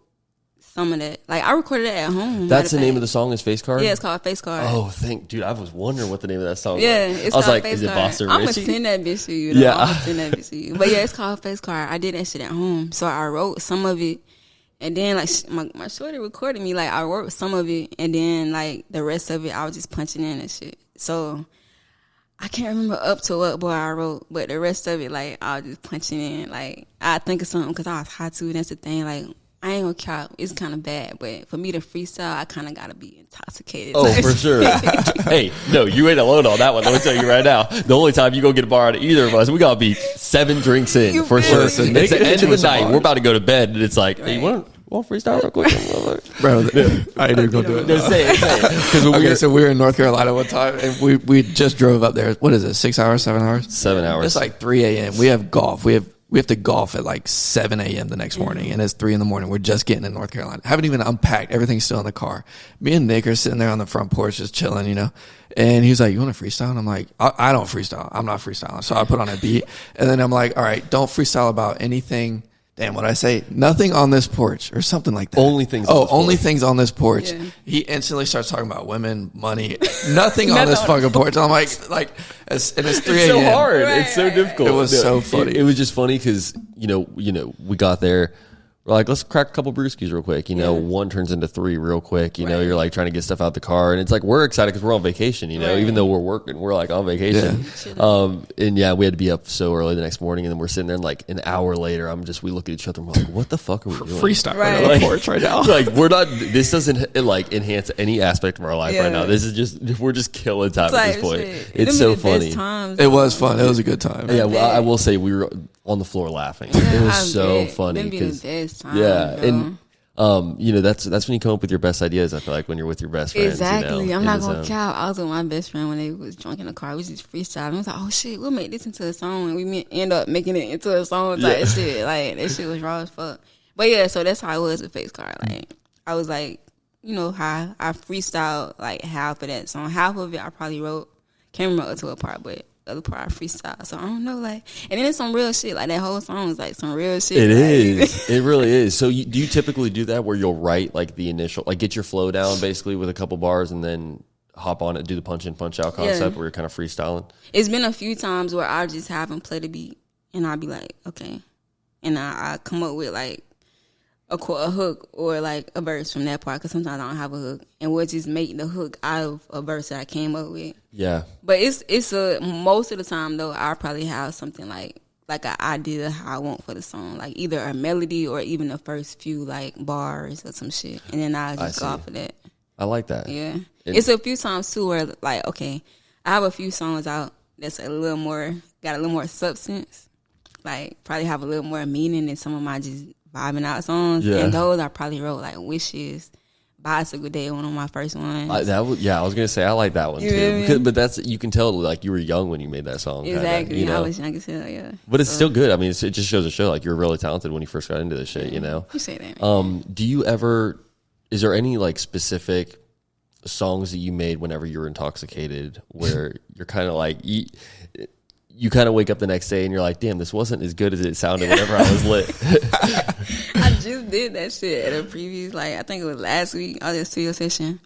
some of that. Like I recorded it at home. That's the name of the song is Face Card? Yeah, it's called Face Card. Oh, dude, I was wondering what the name of that song was. Yeah, it's I was called like, Face is it Card. Boston Richie? I'm gonna send that bitch to you. Yeah. I'm gonna send that bitch to you. But yeah, it's called Face Card. I did that shit at home. So I wrote some of it. And then like my shorty recorded me. Like I wrote some of it. And then like the rest of it, I was just punching in and shit. So I can't remember up to what boy I wrote. But the rest of it, like I was just punching in. Like I think of something because I was high too. That's the thing. Like I ain't gonna count. It's kind of bad, but for me to freestyle, I kind of gotta be intoxicated. Oh, for sure. Hey, no, you ain't alone on that one. Let me tell you right now. The only time you go get a bar out of either of us, we gotta be 7 drinks in for sure. It's the end of the night. We're about to go to bed, and it's like, hey, you want freestyle real quick, bro? I ain't even gonna do it. No, say it. Because so we were in North Carolina one time, and we just drove up there. What is it? 6 hours? 7 hours? 7 hours. It's like 3 a.m. We have golf. We have to golf at like 7 a.m. the next morning, and it's 3 a.m. We're just getting in North Carolina. Haven't even unpacked. Everything's still in the car. Me and Nick are sitting there on the front porch just chilling, And he's like, you want to freestyle? And I'm like, I don't freestyle. I'm not freestyling. So I put on a beat, and then I'm like, all right, don't freestyle about anything. Damn, what I say? Nothing on this porch or something like that. Only things on this porch. Yeah. He instantly starts talking about women, money, nothing on this fucking porch. And I'm like, and it's 3 a.m. It's so hard. Right. It's so difficult. It was so funny. It was just funny because, we got there. We're like, let's crack a couple brewskis real quick. One turns into 3 real quick. You're like trying to get stuff out the car. And it's like, we're excited because we're on vacation, even though we're working, we're like on vacation. Yeah. We had to be up so early the next morning. And then we're sitting there and like an hour later, we look at each other and we're like, what the fuck are we doing? Freestyle right on the porch right now. Like, this doesn't like enhance any aspect of our life right now. This is we're just killing time at this point. It's so funny. It was fun. It was a good time. Yeah. Well, I will say we were on the floor laughing. It was so funny. That'd be the best time. Yeah, though. and you know, that's when you come up with your best ideas. I feel like when you're with your best friends. Exactly. You know, I'm not gonna cap. I was with my best friend when they was drunk in the car. We just freestyling. I was like, oh shit, we'll make this into a song, and we end up making it into a song type shit. Like that shit was raw as fuck. But yeah, so that's how I was with Face Card. Like I was like, you know how I freestyled like half of that song. Half of it I probably wrote. Can't remember to a part, but the other part I freestyle. So I don't know, like, and then it's some real shit. Like that whole song is like some real shit. It like, is. It really is. So do you typically do that where you'll write like the initial, like get your flow down basically with a couple bars and then hop on it, do the punch in, punch out concept where you're kind of freestyling? It's been a few times where I just have them play the beat and I'll be like, okay. And I come up with like a hook or like a verse from that part because sometimes I don't have a hook, and we'll just make the hook out of a verse that I came up with. Yeah, but it's most of the time though I probably have something like an idea of how I want for the song, like either a melody or even the first few like bars or some shit, and then I just go off of that. I like that. Yeah, it's a few times too where like okay, I have a few songs out that's got a little more substance, like probably have a little more meaning than some of my just vibing out songs, and those I probably wrote like Wishes, Bicycle Day, one of my first ones. I was gonna say I like that one too, but that's, you can tell like you were young when you made that song. Exactly, kinda, you know? I was young as hell, yeah. But it's still good. I mean, it just shows a show like you were really talented when you first got into this shit. You know, you say that. Man. Do you ever? Is there any like specific songs that you made whenever you were intoxicated, where you're kind of like you kind of wake up the next day and you're like, damn, this wasn't as good as it sounded whenever I was lit? I just did that shit at a previous, like, I think it was last week, I was at a studio session.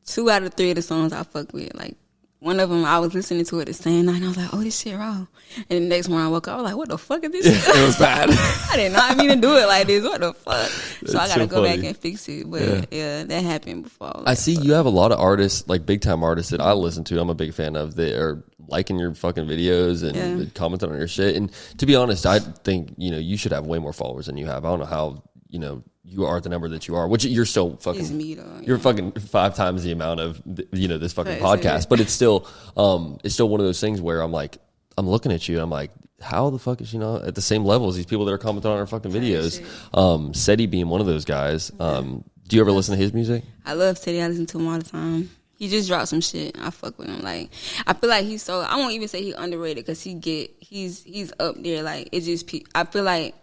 2 out of 3 of the songs I fuck with, like, one of them, I was listening to it the same night, and I was like, oh, this shit raw. And the next morning I woke up, I was like, what the fuck is this shit? It was bad. I did not mean to do it like this. What the fuck? So I got to go funny. back and fix it. But, yeah that happened before. I see you have a lot of artists, like big-time artists that I listen to, I'm a big fan of, that are liking your fucking videos and commenting on your shit. And to be honest, I think, you know, you should have way more followers than you have. I don't know how, you know, you are the number that you are, which you're still fucking, it's me though, you're fucking 5 times the amount of, you know, this fucking podcast, but it's still one of those things where I'm like, I'm looking at you and I'm like, how the fuck is she not at the same level as these people that are commenting on our fucking videos? Seti being one of those guys. Do you ever listen to his music? I love Seti. I listen to him all the time. He just dropped some shit. I fuck with him. Like, I feel like he's so, I won't even say he's underrated because he's up there. Like, it's just, I feel like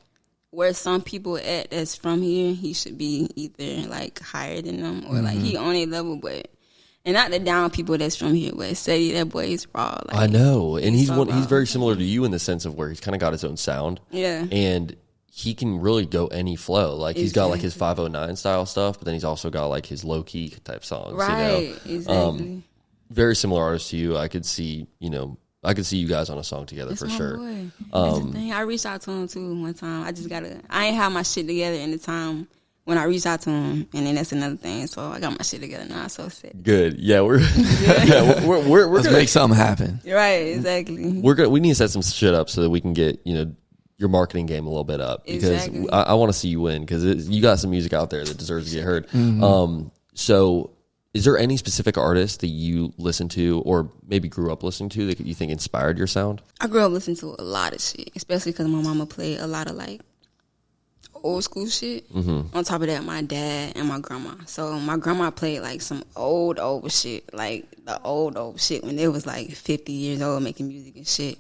where some people at that's from here, he should be either like higher than them or like he on a level, but and not the down people that's from here. But Seti, that boy is raw. Like, I know, and he's so he's very similar to you in the sense of where he's kind of got his own sound. Yeah, and he can really go any flow. Like he's got like his 509 style stuff, but then he's also got like his low key type songs. Right, you know? Exactly. Very similar artist to you. I could see you guys on a song together for sure. Boy. That's the thing. I reached out to him too one time. I ain't have my shit together in the time when I reached out to him, and then that's another thing. So I got my shit together now. So sick. Good. Yeah, we're let's gonna make something happen. Right. Exactly. We need to set some shit up so that we can get your marketing game a little bit up, because I want to see you win, because you got some music out there that deserves to get heard. So is there any specific artist that you listen to or maybe grew up listening to that you think inspired your sound? I grew up listening to a lot of shit, especially because my mama played a lot of like old school shit. On top of that, my dad and my grandma. So my grandma played like some old shit, like the old shit when they was like 50 years old making music and shit.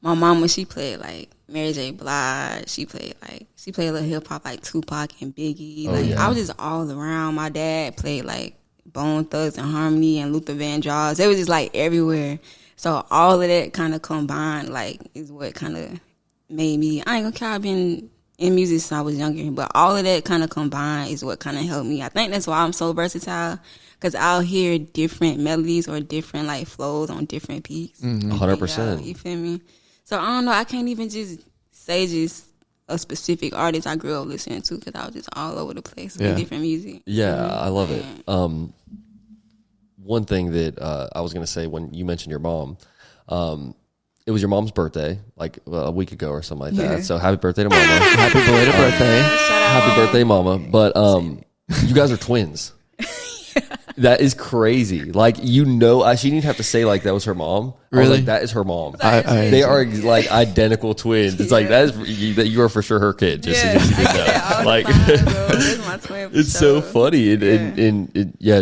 My mama, she played like Mary J. Blige. She played a little hip hop like Tupac and Biggie. I was just all around. My dad played like Bone Thugs and Harmony and Luther Vandross. It was just like everywhere. So all of that kind of combined like is what kind of made me. I ain't gonna care. I've been in music since I was younger, but all of that kind of combined is what kind of helped me. I think that's why I'm so versatile, because I'll hear different melodies or different like flows on different beats. 100%. You feel me? So I don't know. I can't even just say just a specific artist I grew up listening to, because I was just all over the place with different music. Yeah, I love it. One thing that I was going to say when you mentioned your mom, it was your mom's birthday like a week ago or something like that. So happy birthday to mama. Happy belated birthday. Happy birthday, mama. But you guys are twins. That is crazy. Like, she didn't have to say like that was her mom. Really? Like, that is her mom. They are like identical twins. It's like that you are for sure her kid. Just so you know. Like, that's my twin. It's so funny.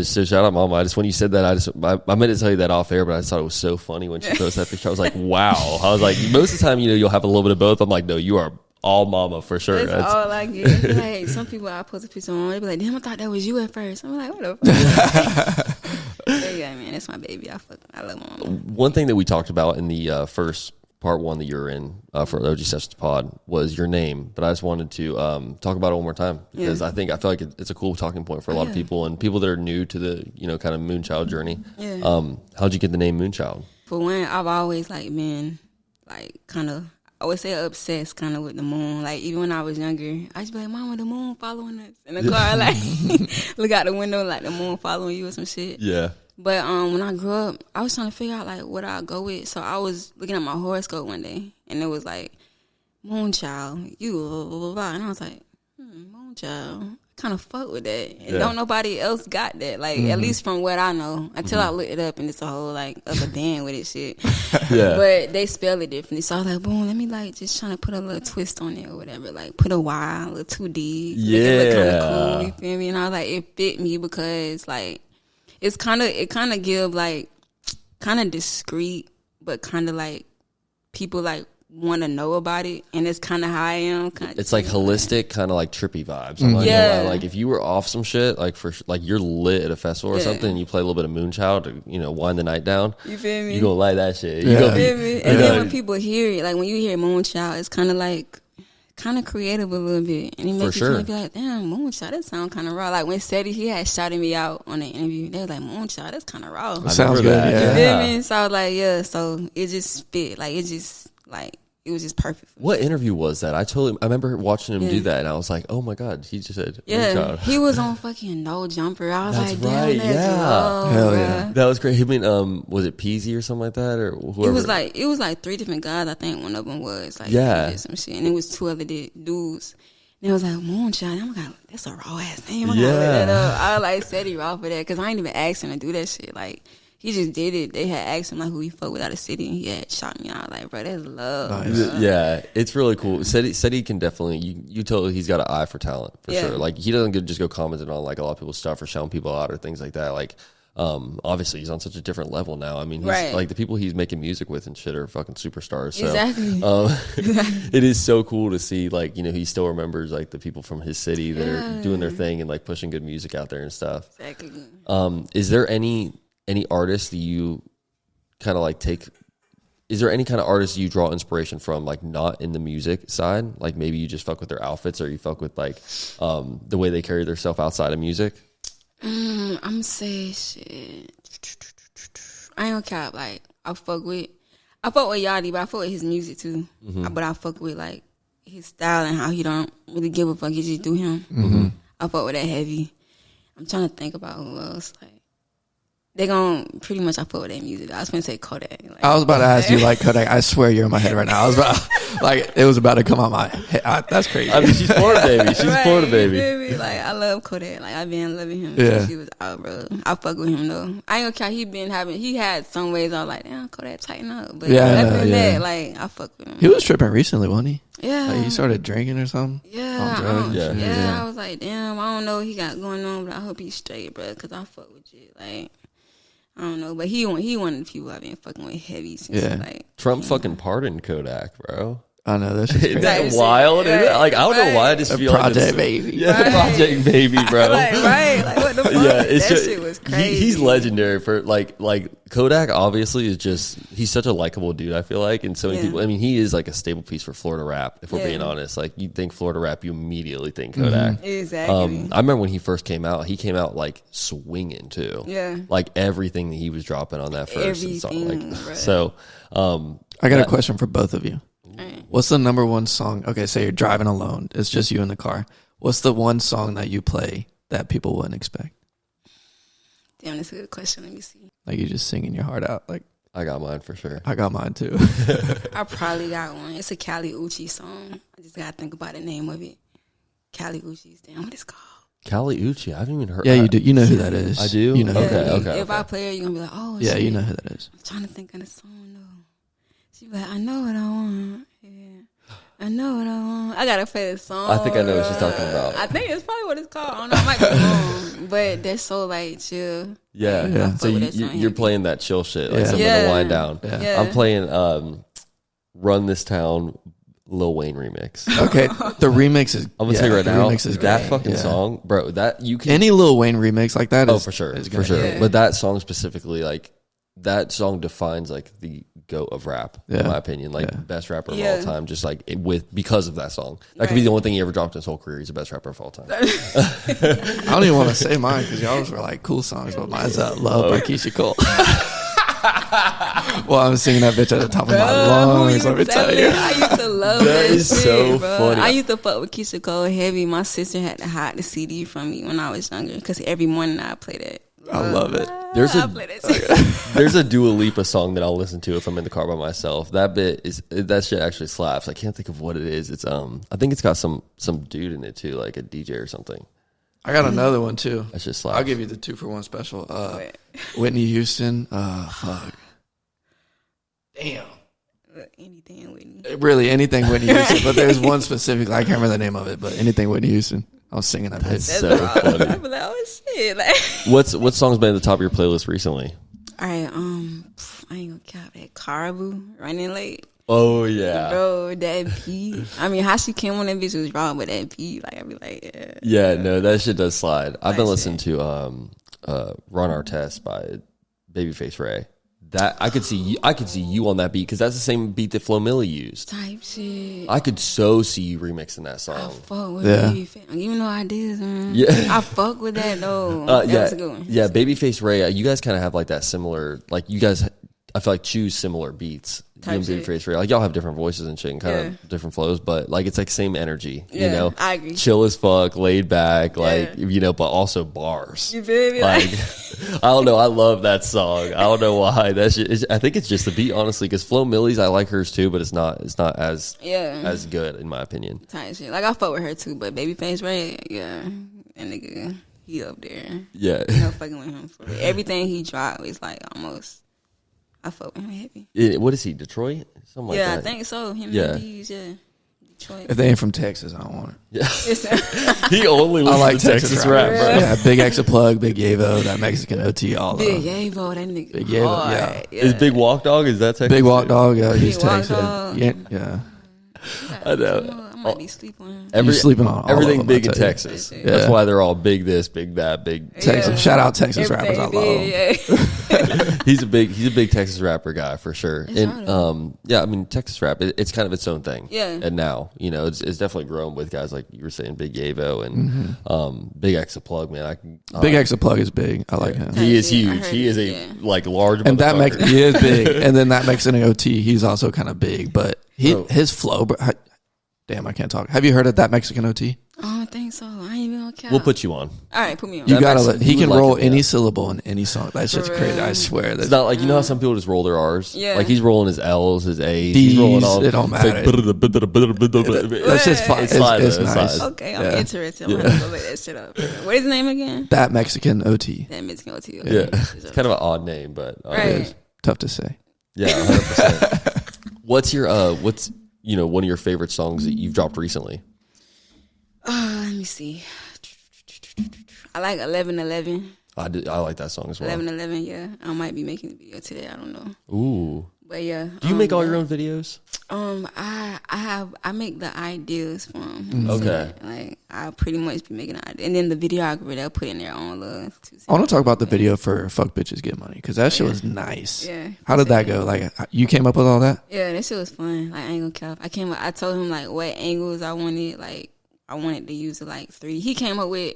So shout out, Mama. When you said that, I meant to tell you that off air, but I just thought it was so funny when she posted that picture. I was like, wow. I was like, most of the time, you'll have a little bit of both. I'm like, no, you are all Mama for sure. That's all I get. Like, some people I post a picture on, they be like, damn, I thought that was you at first. I'm like, what the fuck? Yeah, man, that's my baby. I love my mama. One thing that we talked about in the first part one that you were in for the OG Sessions pod was your name, but I just wanted to talk about it one more time because I feel like it's a cool talking point for a lot of people and people that are new to the kind of Moonchyldd journey. How'd you get the name Moonchyldd? For one, I've always been kind of, I would say obsessed kind of with the moon. Like, even when I was younger, I used to be like, Mama, the moon following us in the car. Like, look out the window, like the moon following you or some shit. Yeah. But when I grew up, I was trying to figure out, like, what I'd go with. So I was looking at my horoscope one day, and it was like, Moonchyldd, you, blah, blah, blah, blah. And I was like, Moonchyldd. Kind of fuck with that. And don't nobody else got that. Like, at least from what I know. Until I looked it up, and it's a whole, like, other band with it shit. But they spell it differently. So I was like, boom, let me, like, just trying to put a little twist on it or whatever. Like, put a Y, a little 2D. Make it look kind of cool, you feel me? And I was like, it fit me because, like, it kind of give, like, kind of discreet, but kind of, like, people, like, want to know about it, and it's kind of how I am. It's like holistic, kind of like trippy vibes. I'm not gonna lie. Like, if you were off some shit, like you're lit at a festival or something, and you play a little bit of Moonchyldd to wind the night down. You feel me? You gonna like that shit. You gonna feel me? And then when people hear it, like when you hear Moonchyldd, it's kind of creative a little bit, and it makes you kind of be like, damn, Moonchyldd, that sound kind of raw. Like when Seti, he had shouted me out on the interview, they was like, Moonchyldd, that's kind of raw. Sounds good. You feel me? So I was like, so it just fit. Like, it was just perfect for me. What interview was that? I remember watching him do that, and I was like, oh my God, he just said, Moonchyldd. He was on fucking No Jumper. I was that's like, right, damn, that's hell yeah. That was great. I mean, was it Peasy or something like that, or whoever? It was like 3 different guys. I think one of them was like, some shit, and it was 2 other dudes. And it was like, Moonchyldd. Oh my God, that's a raw ass name. I gotta look that up. I like said he raw for that because I ain't even asked him to do that shit. Like, he just did it. They had asked him like who he fuck with out of city, and he had shot me out. Like, bro, that's love. Nice. Yeah, it's really cool. Said he can definitely. You totally. He's got an eye for talent for sure. Like, he doesn't just go commenting on like a lot of people's stuff or shouting people out or things like that. Like, obviously he's on such a different level now. I mean, he's like the people he's making music with and shit are fucking superstars. So, exactly. It is so cool to see like he still remembers like the people from his city that are doing their thing and like pushing good music out there and stuff. Exactly. Is there any artists that you kind of like is there any kind of artists you draw inspiration from, like not in the music side? Like maybe you just fuck with their outfits or you fuck with like the way they carry themselves outside of music? I'm gonna say shit. I ain't gonna cap. Like, I fuck with Yachty, but I fuck with his music too. But I fuck with like his style and how he don't really give a fuck. He just do him. I fuck with that heavy. I'm trying to think about who else. Like, they gon' pretty much I fuck with their music. I was gonna say Kodak. Like, I was about to ask you like Kodak. I swear you're in my head right now. I was about it was about to come out my head. That's crazy. I mean, she's Florida baby. She's Florida baby. Baby. Like, I love Kodak. Like, I've been loving him since he was out, bro. I fuck with him though. I ain't gonna count. He had some ways I was like, damn, Kodak tighten up. But other than that, like, I fuck with him. He was tripping recently, wasn't he? Yeah. Like, he started drinking or something. Yeah. I was like, damn, I don't know what he got going on, but I hope he's straight, bro. Cause I fuck with you. Like, I don't know, but he one of the people I've been fucking with heavy since. Like, Trump fucking pardoned Kodak, bro. I know, that's just Is that wild? Right. Like, I don't know why I just feel Project like Baby. Yeah, the Project Baby, bro. Like, what the fuck? That shit was crazy. He's legendary for like Kodak. Obviously, is just he's such a likable dude. I feel like, and so many people. I mean, he is like a staple piece for Florida rap. If we're being honest, like you think Florida rap, you immediately think Kodak. Exactly. I remember when he first came out. He came out like swinging too. Yeah. Like everything that he was dropping on that first song. Like, bro. so, I got a question for both of you. What's the number one song? Okay, say you're driving alone. It's just you in the car. What's the one song that you play that people wouldn't expect? Damn, that's a good question. Let me see. Like, you just singing your heart out. Like, I got mine for sure. I got mine too. I probably got one. It's a Cali Uchi song. I just gotta think about the name of it. Cali Uchi's. Damn, what it's called? Kali Uchis. I haven't even heard. Yeah, you do. You know who that is. I do. You know. Okay. If I play it, you're gonna be like, oh, Yeah, shit. you know who that is. I'm trying to think of the song though. She be like, I know what I want. Yeah. I know what I want. I gotta play the song. I think I know what she's talking about. I think it's probably what it's called. I don't know. I might be wrong, but that's so like chill. Yeah. Yeah. So you're playing that chill shit, like Yeah. something to wind down. Yeah. I'm playing "Run This Town" Lil Wayne remix. Okay, the remix is. I'm gonna tell you right the now, remix is that great. fucking Yeah. song, bro. That you can. Any Lil Wayne remix like that. Oh, is, for sure, is for gonna sure. hit. Yeah. But that song specifically, like that song defines like the GOAT of rap, in Yeah. my opinion. Like best rapper of Yeah. all time. Just like because of that song. That could be the only thing he ever dropped in his whole career. He's the best rapper of all time. I don't even want to say mine because y'all were like cool songs, but mine's "Love" by Keisha Cole. Well, I'm singing that bitch at the top of my lungs. Let me tell you. I used to love That that is shit, so bro. funny. I used to fuck with Keisha Cole heavy. My sister had to hide the CD from me when I was younger because every morning I played it. I love it. I play that shit. There's a Dua Lipa song that I'll listen to if I'm in the car by myself. That shit actually slaps. I can't think of what it is. It's I think it's got some dude in it too, like a DJ or something. I got another one too. That shit slaps. I'll give you the 2-for-1 special. Whitney Houston. Fuck. Damn. Anything with me. Really, anything Whitney Houston. But there's one specific. I can't remember the name of it, but anything Whitney Houston. I was singing that bitch. so funny. I be like, oh shit. Like, What song's been at the top of your playlist recently? all right, I ain't gonna count that Caribou running late. Oh yeah. Bro, that beat. I mean, how she came on that bitch was wrong, but that beat, like, I be like, yeah. Yeah, no, that shit does slide. I've been That listening to Run Our Test by Babyface Ray. That I could see you on that beat because that's the same beat that Flo Milli used. Type shit. I could so see you remixing that I song. fuck with Yeah. Babyface. Even though I did, man. Yeah. I fuck with that though. That yeah, was a good one. yeah. Babyface Ray, you guys kind of have like that similar, like you guys, I feel like choose similar beats. You and Type shit. Babyface Ray, like y'all have different voices and shit and kind of different flows, but like it's like same energy. Yeah, you know, I agree. chill as fuck, laid back, like Yeah. you know, but also bars. You feel me? Like, I don't know. I love that song. I don't know why. That shit I think it's just the beat, honestly. Because Flo Milli's, I like hers too, but it's not as as good in my opinion. Type shit. Like, I fuck with her too, but Babyface Ray, yeah, that nigga, he up there. Yeah. You know, fucking with him. For real. Everything he dropped is like almost, I fuck with him heavy. What is he? Detroit? Something like Yeah, that. I think so. Him Yeah. and D's, yeah. Detroit. If they ain't from Texas, I don't want it. Yeah. He only listens like to Texas rap, bro. Yeah, Big X a plug, Big Yavo, that Mexican OT, all of Big them. Yavo, that nigga. Big Yavo, hard. yeah. Is Big Walk Dog? Is that Texas? Big Walk Dog, yeah, he's Big Walk Texas. Dog. Yeah. I know. I might be sleeping on him. You're sleeping on all everything of them, big I in tell you. Texas. Yeah. That's why they're all big this, big that, big Texas. Yeah. Shout out Texas rappers. I love them. Yeah. he's a big Texas rapper guy for sure. It's And hard. yeah, I mean Texas rap, it's kind of its own thing. Yeah. And now, you know, it's definitely grown with guys like you were saying, Big Yavo and Big X a plug, man. Big X a plug is big. I like him. He is I huge. heard He is it, a yeah. like large And that motherfucker. he is big. And then that Mexican OT, he's also kind of big, but his flow. Damn, I can't talk. Have you heard of that Mexican OT? I don't think so. I ain't even gonna count. We'll put you on. All right, put me on. You That gotta. Mexican- He you can would like roll it, any yeah. syllable in any song. That shit's For crazy. I real? swear. It's not like, you know how some people just roll their R's? Yeah. Like he's rolling his L's, his A's. D's, He's rolling all. it don't it's like matter. That's just fun. It's It's slide, it's though, it's nice. slide. Okay, I'm Yeah. interested. I'm gonna have to go look that shit up. What is his name again? That Mexican OT. That Mexican OT. Yeah, it's kind of an odd name, but Right. Tough to say. yeah, 100%. What's one of your favorite songs that you've dropped recently? Let me see. I like 1111. I like that song as well. 1111, yeah. I might be making a video today. I don't know. Ooh, But yeah. do you make all your own videos? I make the ideas for them. Mm-hmm. Okay. Like I pretty much be making the ideas, and then the videographer they'll put in their own little 2 cents. I want to talk about the video for "Fuck Bitches Get Money" because that shit was nice. Yeah. How did that go? Like, you came up with all that? Yeah, that shit was fun. Like I ain't gonna cap. I told him like what angles I wanted. Like I wanted to use it like 3. He came up with.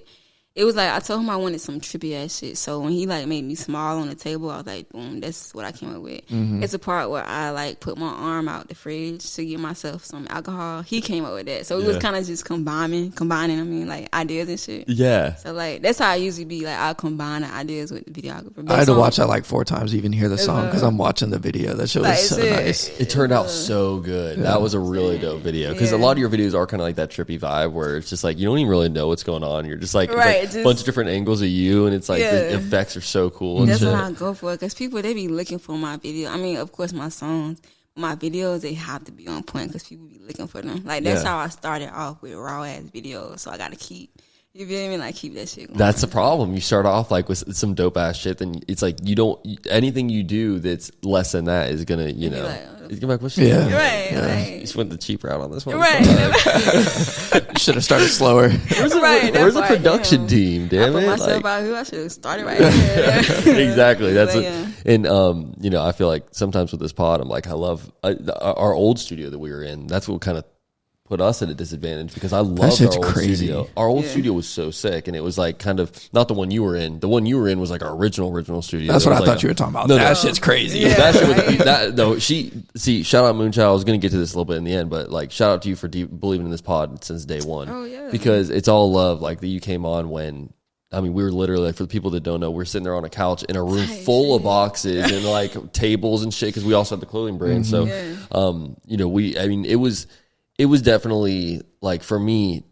It was like I told him I wanted some trippy ass shit. So when he like made me small on the table, I was like, boom, that's what I came up with. Mm-hmm. It's a part where I like put my arm out the fridge to give myself some alcohol. He came up with that. So it was kind of just combining, I mean, like ideas and shit. Yeah. So like that's how I usually be. Like I'll combine the ideas with the videographer. I had to watch that like 4 times to even hear the song because a- I'm watching the video. That shit was Like, so nice. It turned out so good. That was a really dope video because a lot of your videos are kind of like that trippy vibe where it's just like you don't even really know what's going on. You're just like, it's like Right, a bunch of different angles of you, and it's like the effects are so cool. That's what I go for, because people, they be looking for my video. I mean, of course, my songs, my videos, they have to be on point because people be looking for them. Like, that's how I started off with raw ass videos. So I got to keep. You feel me? Like, keep that shit going. That's the problem. You start off like with some dope ass shit, then it's like you don't, anything you do that's less than that is gonna, you know, it's gonna be like, what's she doing? Right. Like, you just went the cheap route on this one. Right. Should have started slower. Where's the production team? Damn I it! put myself out here. I should have started right there. Exactly. That's and you know, I feel like sometimes with this pod, I'm like, I love our old studio that we were in. That's what kind of put us at a disadvantage, because I loved our old studio. Our old studio was so sick, and it was like kind of not the one you were in. The one you were in was like our original studio. That's what I thought you were talking about. That shit's crazy. Yeah. Shout out Moonchyldd. I was going to get to this a little bit in the end, but like shout out to you for believing in this pod since day one. Oh yeah, because it's all love. Like that you came on when. I mean, we were literally, like, for the people that don't know, we're sitting there on a couch in a room full of boxes and like tables and shit, because we also had the clothing brand. So, you know, it was definitely, like, for me,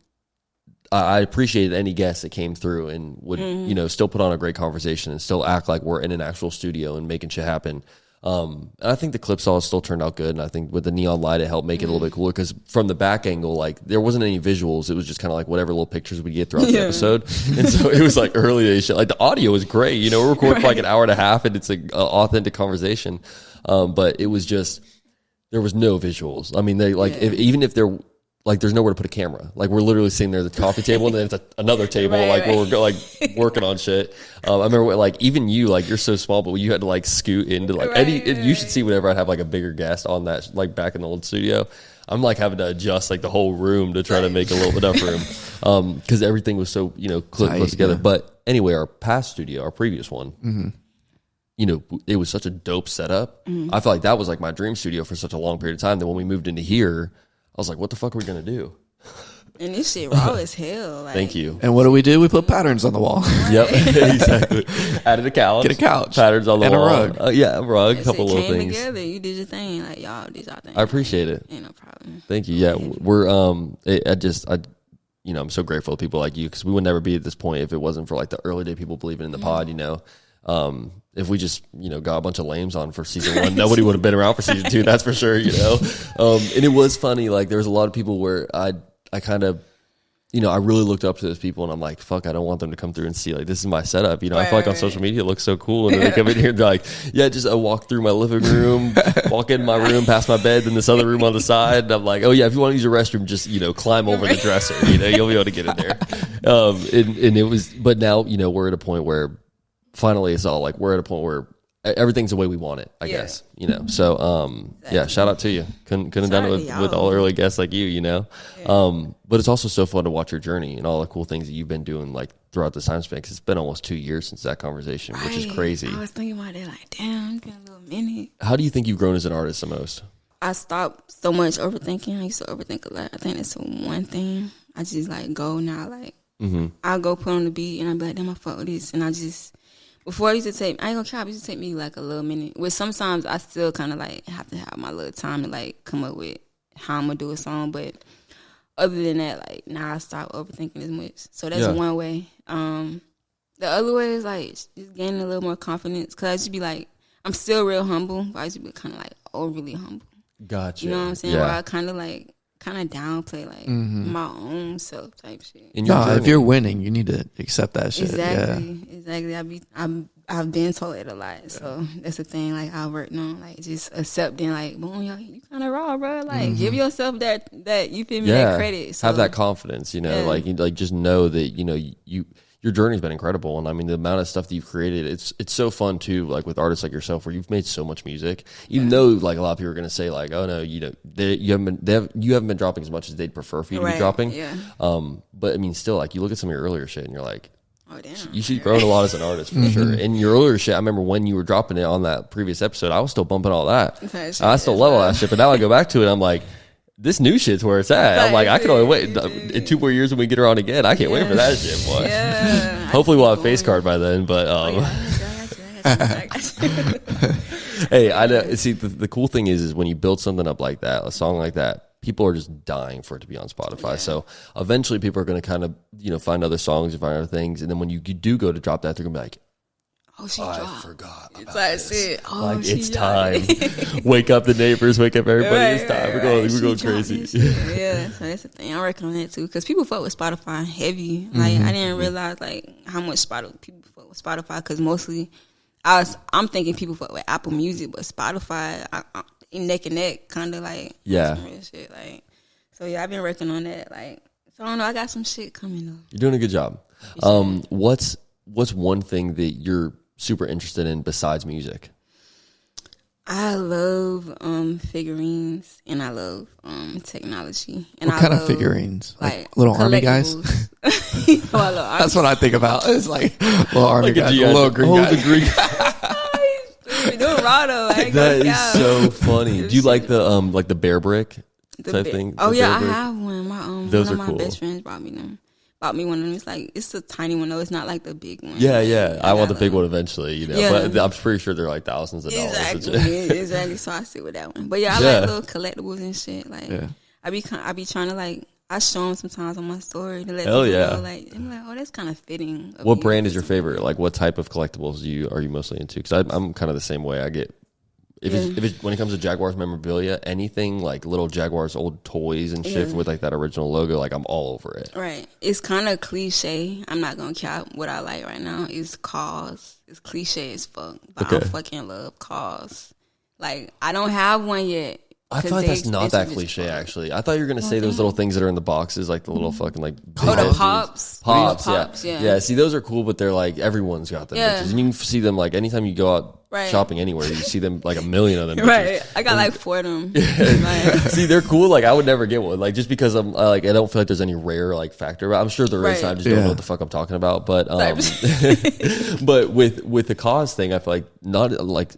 I appreciated any guest that came through and would, you know, still put on a great conversation and still act like we're in an actual studio and making shit happen. And I think the clips all still turned out good. And I think with the neon light, it helped make it a little bit cooler, because from the back angle, like, there wasn't any visuals. It was just kind of like whatever little pictures we get throughout the episode. And so it was like early day shit. Like, the audio was great. You know, we're recording for like an hour and a half, and it's an authentic conversation. But it was just, there was no visuals. I mean, they like, even if they're like, there's nowhere to put a camera. Like, we're literally sitting there at the coffee table, and then it's another table, where we're like working on shit. I remember, like, even you, like, you're so small, but you had to like scoot into like you should see whenever I'd have like a bigger guest on that, like back in the old studio. I'm like having to adjust like the whole room to try to make a little enough room, because everything was so, you know, close together. Yeah. But anyway, our past studio, our previous one. You know, it was such a dope setup. I felt like that was like my dream studio for such a long period of time that when we moved into here, I was like, what the fuck are we going to do? And this shit raw as hell. Like, thank you. And what do? We put patterns on the wall. Yep, exactly. Added a couch. Get a couch. Patterns on the and wall. And a rug. Yeah, a rug, a couple little things. Together. You did your thing. Like, y'all did y'all thing. I appreciate it. Ain't no problem. Thank you. Yeah, we're, you know, I'm so grateful to people like you, because we would never be at this point if it wasn't for like the early day people believing in the pod, you know. If we just, you know, got a bunch of lames on for season 1, nobody would have been around for season 2. That's for sure, you know? And it was funny. Like, there was a lot of people where I kind of, you know, I really looked up to those people, and I'm like, fuck, I don't want them to come through and see, like, this is my setup. You know, I feel like on social media it looks so cool. And then they come in here and they're like, yeah, just walk through my living room, walk in my room, past my bed, then this other room on the side. And I'm like, oh yeah, if you want to use your restroom, just, you know, climb over the dresser, you know, you'll be able to get in there. And it was, but now, you know, we're at a point where finally it's all like, we're at a point where everything's the way we want it, I guess, you know. So yeah, shout out to you. Couldn't have done it with all early guests like you know. But it's also so fun to watch your journey and all the cool things that you've been doing like throughout this time span, because it's been almost 2 years since that conversation, which is crazy. I was thinking about it, like, damn, it's been a little minute. How do you think you've grown as an artist the most? I stopped so much overthinking. I used to overthink a lot. I think that's one thing. I just like go now, like I'll go put on the beat and I'll be like, damn, I fuck with this, and I just. Before, it used to take, I ain't gonna cap, it used to take me like a little minute. Which sometimes I still kind of like have to have my little time to like come up with how I'm gonna do a song. But other than that, like, now I stop overthinking as much. So that's one way. The other way is like just gaining a little more confidence. Cause I used to be like, I'm still real humble, but I used to be kind of like overly humble. Gotcha. You know what I'm saying? Yeah. Where I kind of downplay like my own self type shit. If you're winning, you need to accept that shit. Exactly. I've been told it a lot, so that's the thing. Like, I worked on like just accepting, like, boom, yo, you kind of raw, bro. Like, give yourself that you feel me, that credit. So, have that confidence, you know, like just know that, you know, your journey's been incredible. And I mean, the amount of stuff that you've created, it's so fun too, like with artists like yourself, where you've made so much music, even though like a lot of people are going to say like, oh no, you know, you haven't been dropping as much as they'd prefer for you to be dropping. Yeah. But I mean, still, like, you look at some of your earlier shit and you're like, oh damn, you should grow a lot as an artist for sure. And your earlier shit, I remember when you were dropping it on that previous episode, I was still bumping all that. I still love all that shit, but now I go back to it, I'm like, this new shit's where it's at. I'm like, I can only wait in 2 more years when we get her on again. I can't wait for that shit, boy. Yeah. Hopefully we'll have face card by then, but hey, I know. See, the cool thing is when you build something up like that, a song like that, people are just dying for it to be on Spotify. So eventually people are going to kind of, find other songs and find other things. And then when you do go to drop that, they're going to be like, I forgot about this. It. Oh, it's time. Wake up the neighbors, wake up everybody. It's time. We're going crazy. Yeah, so that's the thing. I'm working on that too because people fuck with Spotify heavy. Like I didn't realize like how much people fuck with Spotify because mostly I'm thinking people fuck with Apple Music, but Spotify neck and neck, kind of like some real shit. Like so, I've been working on that. Like so, I don't know. I got some shit coming up. You're doing a good job. What's one thing that you're super interested in besides music? I love figurines and I love technology. And what kind of figurines? Like little army guys? That's what I think about. It's like little army guys, little green guys. The green doing Rado. That is so funny. Do you like the bear brick type thing? Oh yeah, I have one. Those one are of my cool. best friends bought me one of them. It's like it's a tiny one though. It's not like the big one. Yeah. I want the big one eventually. But I'm pretty sure they're like thousands of dollars. Exactly. So I sit with that one. But I like little collectibles and shit. Like I be trying to like I show them sometimes on my story to let people know. Like I'm like, oh, that's kind of fitting. What brand is your favorite? Like what type of collectibles are you mostly into? Because I'm kind of the same way. I get. When it comes to Jaguars memorabilia, anything like little Jaguars old toys and shit with like that original logo, like I'm all over it. Right. It's kind of cliche. I'm not gonna cap. What I like right now is cars. It's cliche as fuck, but I fucking love cars. Like I don't have one yet. I thought that's not that cliche, actually. I thought you were going to say those little things that are in the boxes, like the little fucking, like... the pops. Pops, yeah. Yeah, see, those are cool, but they're like, everyone's got them. Yeah. And you can see them, like, anytime you go out shopping anywhere, you see them, like, a million of them. Right. I got, like, 4 of them. See, they're cool. Like, I would never get one. Like, just because I don't feel like there's any rare, like, factor. I'm sure there is. I just don't know what the fuck I'm talking about. But, but with the cause thing, I feel like not, like...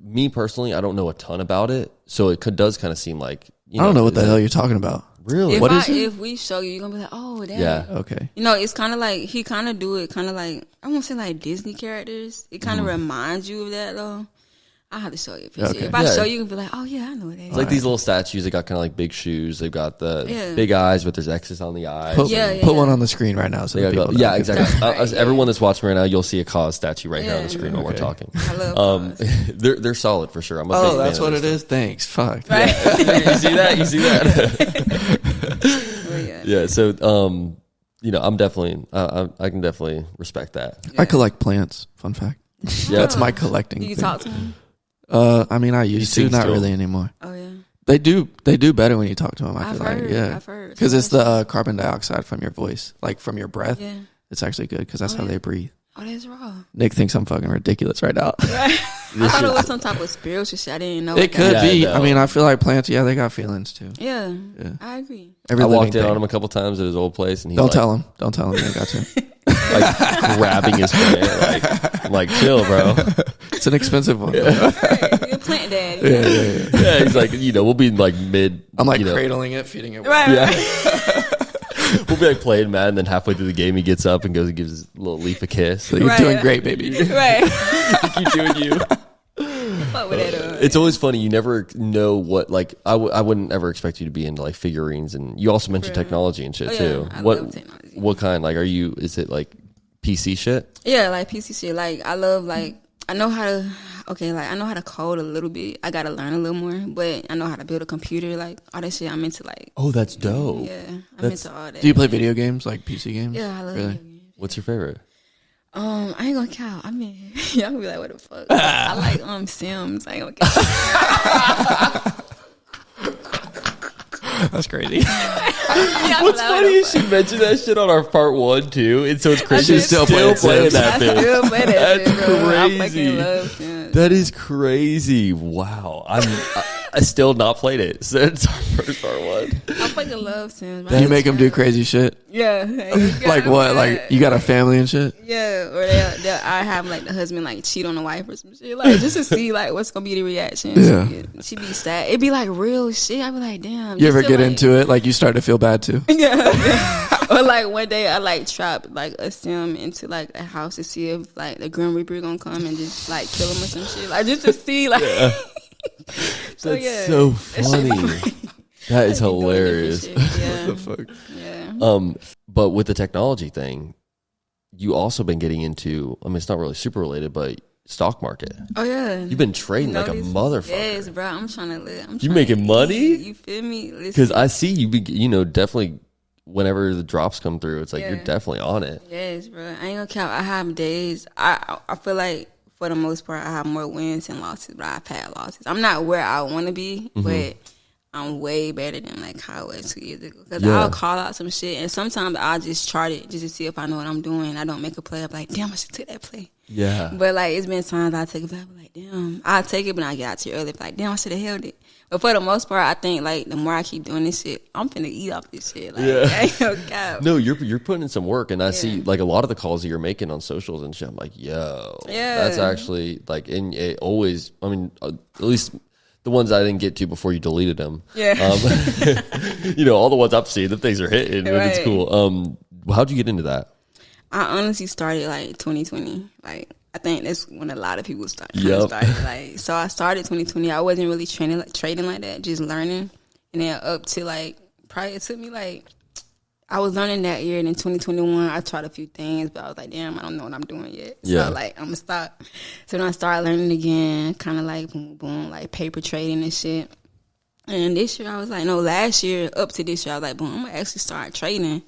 Me personally, I don't know a ton about it, so it does kind of seem like I don't know what the hell you're talking about. Really? What is it? If we show you, you're gonna be like, oh, that. Yeah. Okay. It's kind of like he kind of do it, kind of like I won't say like Disney characters. It kind of reminds you of that though. I have to show you a picture. Okay. If I show you, you'll be like, oh yeah, I know what that is. It's like these little statues. They got kind of like big shoes. They've got the big eyes, but there's X's on the eyes. Put one on the screen right now, so people know. Exactly. Everyone that's watching right now, you'll see a cause statue right here on the screen while we're talking. I love they're solid for sure. I'm a big fan that's of what it is. Thanks. Fuck. Right. You see that? Yeah. So I'm definitely I can definitely respect that. I collect plants. Fun fact. Yeah, that's my collecting. You thing. Talk to them. I mean, I used to, not really anymore. Oh yeah. They do better when you talk to them. I've heard. Because it's the carbon dioxide from your voice, like from your breath. Yeah. It's actually good because that's how they breathe. Oh, that's raw. Nick thinks I'm fucking ridiculous right now. Right. I thought it was some type of spiritual shit. I didn't know. It could be. I mean, I feel like plants. Yeah, they got feelings too. Yeah. I agree. I walked in on him a couple times at his old place, and he don't tell him. Don't tell him. You ain't got to. Like grabbing his plant, like chill, bro. It's an expensive one. Right. You're a plant dad. Yeah. He's like, we'll be like mid. I'm like cradling it, feeding it. Right. Yeah. We'll be like playing Madden, and then halfway through the game, he gets up and goes and gives his little leaf a kiss. So you're doing great, baby. Right. Keep doing you. It's always funny. You never know what, like, I wouldn't ever expect you to be into like figurines, and you also mentioned technology and shit too. I love technology. What kind? Like, is it like PC shit? Yeah, like PC shit. Like, I love, like, I know how to code a little bit. I gotta learn a little more, but I know how to build a computer. Like, all that shit, I'm into, like. Oh, that's dope. Yeah, I'm into all that. Do you play video games, like PC games? Yeah, I love video games. What's your favorite? I ain't gonna count. I mean, y'all gonna be like, what the fuck? I like Sims. I ain't gonna count. That's crazy. What's funny is she mentioned that shit on our part 1 too, and so it's Christian still playing that thing. Still play that That's shit, bro. crazy. I fucking love Sims. That is crazy. Wow. I still not played it since our first part 1. I fucking love Sims. Do you make them do crazy shit? Yeah. Like what? Like you got a family and shit? Yeah. Or I have like the husband like cheat on the wife or some shit. Like just to see like what's gonna be the reaction. Yeah. She be sad. It'd be like real shit. I'd be like, damn. You ever get into it? Like you start to feel bad too? Yeah. Or like one day I like trapped like a sim into like a house to see if like the Grim Reaper gonna come and just like kill him or some shit. Like just to see like. That's so funny. That is hilarious. Yeah. What the fuck? Yeah. But with the technology thing, you also been getting into, I mean, it's not really super related, but stock market. Oh yeah. You've been trading like a motherfucker. Yes, bro. I'm trying to live. You making money? You feel me? Because I see you be, definitely whenever the drops come through, it's like you're definitely on it. Yes, bro. I ain't gonna count. I have days. I feel like for the most part, I have more wins than losses, but I've had losses. I'm not where I want to be, but I'm way better than like how I was 2 years ago. Because I'll call out some shit, and sometimes I'll just chart it just to see if I know what I'm doing. I don't make a play. I'm like, damn, I should take that play. Yeah. But like, it's been times I take it back, like, damn, I'll take it, but I get out too early. Like, damn, I should have held it. But for the most part, I think like the more I keep doing this shit, I'm finna eat off this shit. Like, I ain't no cap. No, you're putting in some work, and I see like a lot of the calls that you're making on socials and shit. I'm like, yo, that's actually like, and it always. I mean, at least the ones I didn't get to before you deleted them. Yeah. All the ones I've seen, the things are hitting, and it's cool. How'd you get into that? I honestly started like 2020. Like, I think that's when a lot of people started. Like, so I started 2020. I wasn't really trading like that, just learning. And then up to like, probably it took me like, I was learning that year. And in 2021, I tried a few things, but I was like, damn, I don't know what I'm doing yet. So like, I'm gonna stop. So then I started learning again, kind of like boom, boom, like paper trading and shit. And this year I was like, no, last year up to this year, I was like, boom, I'm gonna actually start trading.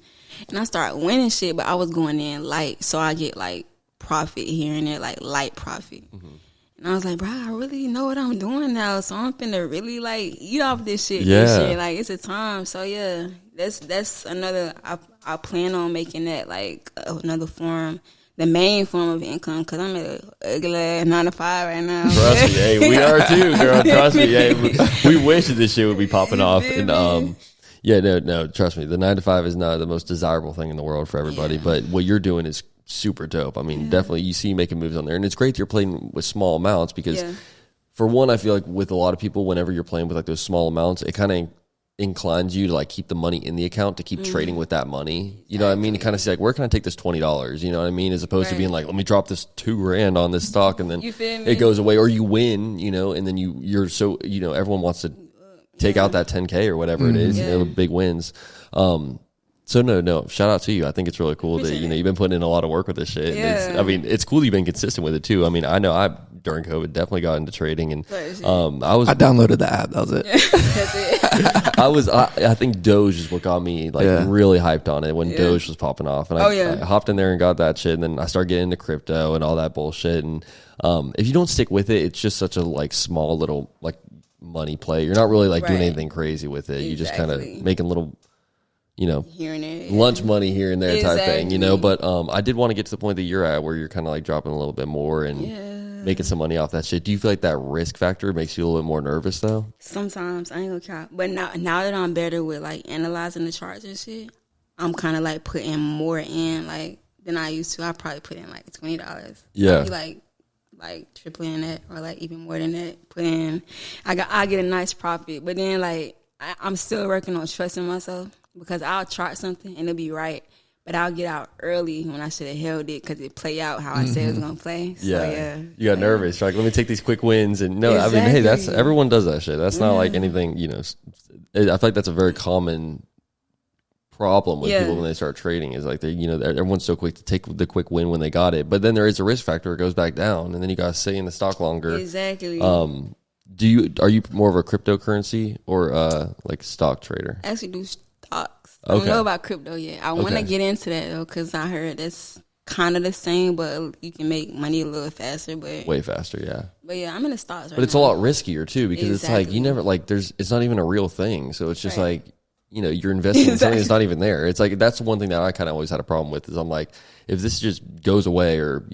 And I started winning shit, but I was going in light. So I get like profit here and there, like light profit. And I was like, bro, I really know what I'm doing now. So I'm finna really like eat off this shit. This year. Like, it's a time. So yeah, that's another, I plan on making that like another form, the main form of income, because I'm at a ugly 9 to 5 right now. Trust me, hey, we are too, girl. Trust me, hey, we wish that this shit would be popping off. And yeah, no, trust me, the 9 to 5 is not the most desirable thing in the world for everybody. But what you're doing is super dope. I mean, definitely, you see you making moves on there, and it's great that you're playing with small amounts because, for one, I feel like with a lot of people, whenever you're playing with like those small amounts, it kind of inclines you to like keep the money in the account to keep trading with that money. You know what I mean? To kind of say like, where can I take this $20? You know what I mean? As opposed to being like, let me drop this $2,000 on this stock, and then it goes away, or you win. And then you're so everyone wants to take out that 10K or whatever it is. Big wins. So no, shout out to you. I think it's really cool that you've been putting in a lot of work with this shit. Yeah. It's cool that you've been consistent with it too. I mean, I know I during COVID definitely got into trading, and I downloaded the app. That was it. That's it. I think Doge is what got me really hyped on it when Doge was popping off, and I hopped in there and got that shit, and then I started getting into crypto and all that bullshit. And if you don't stick with it, it's just such a like small little like money play. You're not really like doing anything crazy with it. You just kind of making little, hearing it, lunch money here and there type thing, But I did want to get to the point that you're at where you're kind of like dropping a little bit more and making some money off that shit. Do you feel like that risk factor makes you a little bit more nervous though? Sometimes, I ain't gonna count. But now that I'm better with like analyzing the charts and shit, I'm kind of like putting more in like than I used to. I probably put in like $20. Yeah. I'd be like tripling that or like even more than that. Put in, I get a nice profit. But then like I'm still working on trusting myself. Because I'll chart something and it'll be right, but I'll get out early when I should have held it because it play out how I said it was gonna play. So, you got nervous. You're like, let me take these quick wins, and I mean, hey, that's everyone does that shit. That's not like anything. I feel like that's a very common problem with people when they start trading. Is like everyone's so quick to take the quick win when they got it, but then there is a risk factor. It goes back down, and then you got to stay in the stock longer. Exactly. Are you more of a cryptocurrency or like stock trader? I actually do stocks. I don't know about crypto yet. I want to get into that though because I heard that's kind of the same, but you can make money a little faster. But way faster, yeah. But yeah, I'm in the stocks right now. But it's a lot riskier too because it's like you never like it's not even a real thing. So it's just like you're investing in something that's not even there. It's like that's one thing that I kind of always had a problem with is I'm like if this just goes away or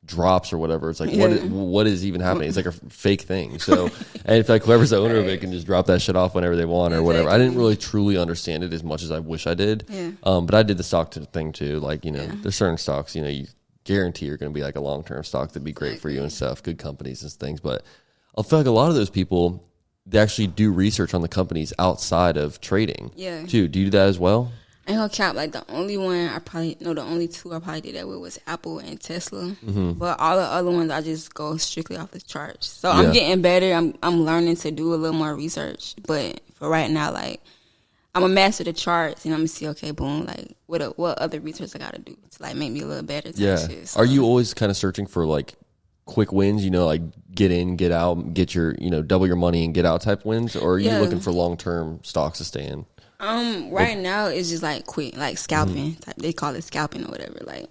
drops or whatever, it's like what is even happening? It's like a fake thing. So and if like whoever's the owner of it can just drop that shit off whenever they want or whatever. I didn't really truly understand it as much as I wish I did. But I did the stock thing too. Like there's certain stocks you guarantee are going to be like a long-term stock that'd be great for you and stuff, good companies and things. But I feel like a lot of those people they actually do research on the companies outside of trading too. Do you do that as well? I ain't gonna count, like, the only two I probably did that with was Apple and Tesla. But all the other ones, I just go strictly off the charts. So I'm getting better. I'm learning to do a little more research. But for right now, like, I'm gonna master the charts and I'm gonna see, okay, boom, like what other research I gotta do to like make me a little better. Shit, so. Are you always kind of searching for like quick wins? You know, like get in, get out, get your double your money and get out type wins, or are you looking for long term stocks to stay in? Right now it's just like quick, like scalping. They call it scalping or whatever. Like,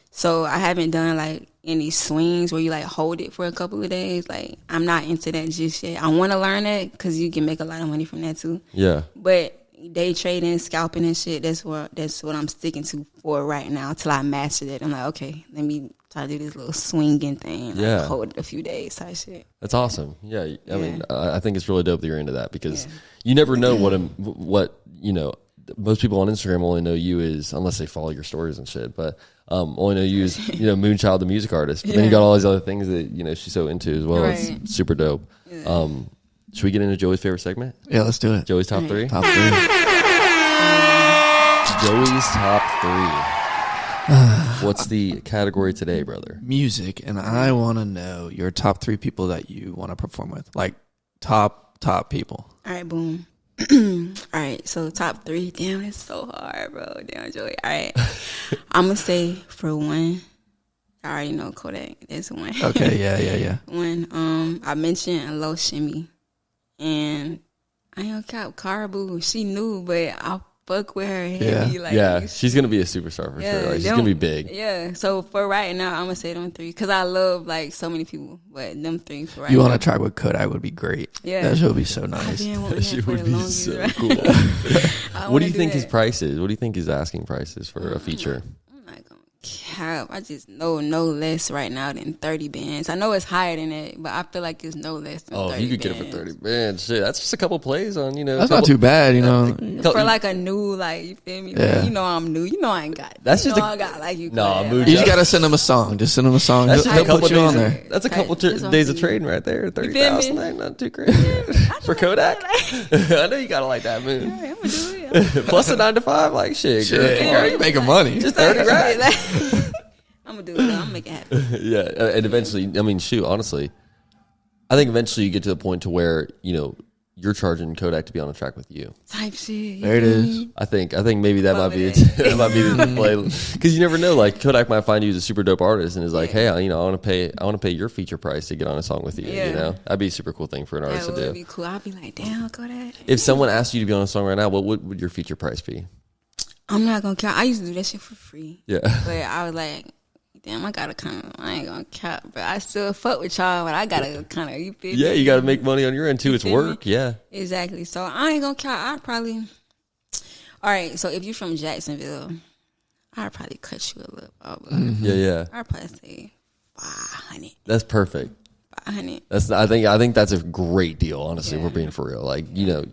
so I haven't done like any swings where you like hold it for a couple of days. Like, I'm not into that just yet. I want to learn that because you can make a lot of money from that too. Yeah, but day trading, scalping and shit, that's what I'm sticking to for right now till I master it. I'm like, okay, let me try to do this little swinging thing. Like hold it a few days type shit. That's awesome. Yeah. I mean, I think it's really dope that you're into that because you never know what most people on Instagram only know you is, unless they follow your stories and shit, but only know you as, Moonchyldd, the music artist. But then you got all these other things that, she's so into as well. Right. It's super dope. Yeah. Should we get into Joey's favorite segment? Yeah, let's do it. Joey's top three? Top three. Joey's top three. What's the category today, brother? Music. And I want to know your top three people that you want to perform with. Like, top people. All right, boom. All right, so top three. Damn, it's so hard, bro. Damn, Joey. All right. I'm going to say for one, I already know Kodak. That's one. Okay, yeah. One, I mentioned Low Shimmy. And I ain't gonna count Caribou. She knew, but I fuck with her heavy. Like, she's gonna be a superstar for sure. Like, she's gonna be big. Yeah. So for right now, I'm gonna say them three because I love like so many people, but them three for right now. You on a track with Kodak would be great. Yeah, that should would be so nice. That shit would be so cool. What do you think his price is? What do you think his asking price is for a feature? Cap. I just know no less right now than 30 bands. I know it's higher than that, but I feel like it's no less than 30 bands. Oh, you could get it for 30 bands. Shit, that's just a couple plays on, That's not too bad, For like a new, like, you feel me? Yeah. Like, I'm new. I ain't got. That's just I got like you. No, you just gotta send them a song. Just send them a song. That's just a couple days on there. That's a couple days of trading right there. 30,000, not too crazy for Kodak. I know you gotta like that moon. I'm gonna do it. Plus a 9 to 5, like shit. Girl, you making money. Just 30 grand. I'm gonna do it. I'm gonna make it happen. Yeah, and eventually, I mean, shoot, honestly, I think eventually you get to the point to where you're charging Kodak to be on a track with you. Type shit. There it is. I think maybe that might be the play because you never know. Like Kodak might find you as a super dope artist and is like, hey, I want to pay your feature price to get on a song with you. Yeah. That'd be a super cool thing for an artist to do. That would be cool. I'd be like, damn, Kodak. If someone asked you to be on a song right now, what would your feature price be? I'm not gonna count. I used to do that shit for free. Yeah, but I was like, damn, I ain't gonna cap, but I still fuck with y'all, but I gotta kind of, you feel me? Yeah, you gotta make money on your end too. It's work, yeah. Exactly. So I ain't gonna cap. I'd probably, all right, so if you're from Jacksonville, I'd probably cut you a little off. Yeah. I'd probably say 500. That's perfect. 500. I think that's a great deal, honestly, we're being for real. Like, you get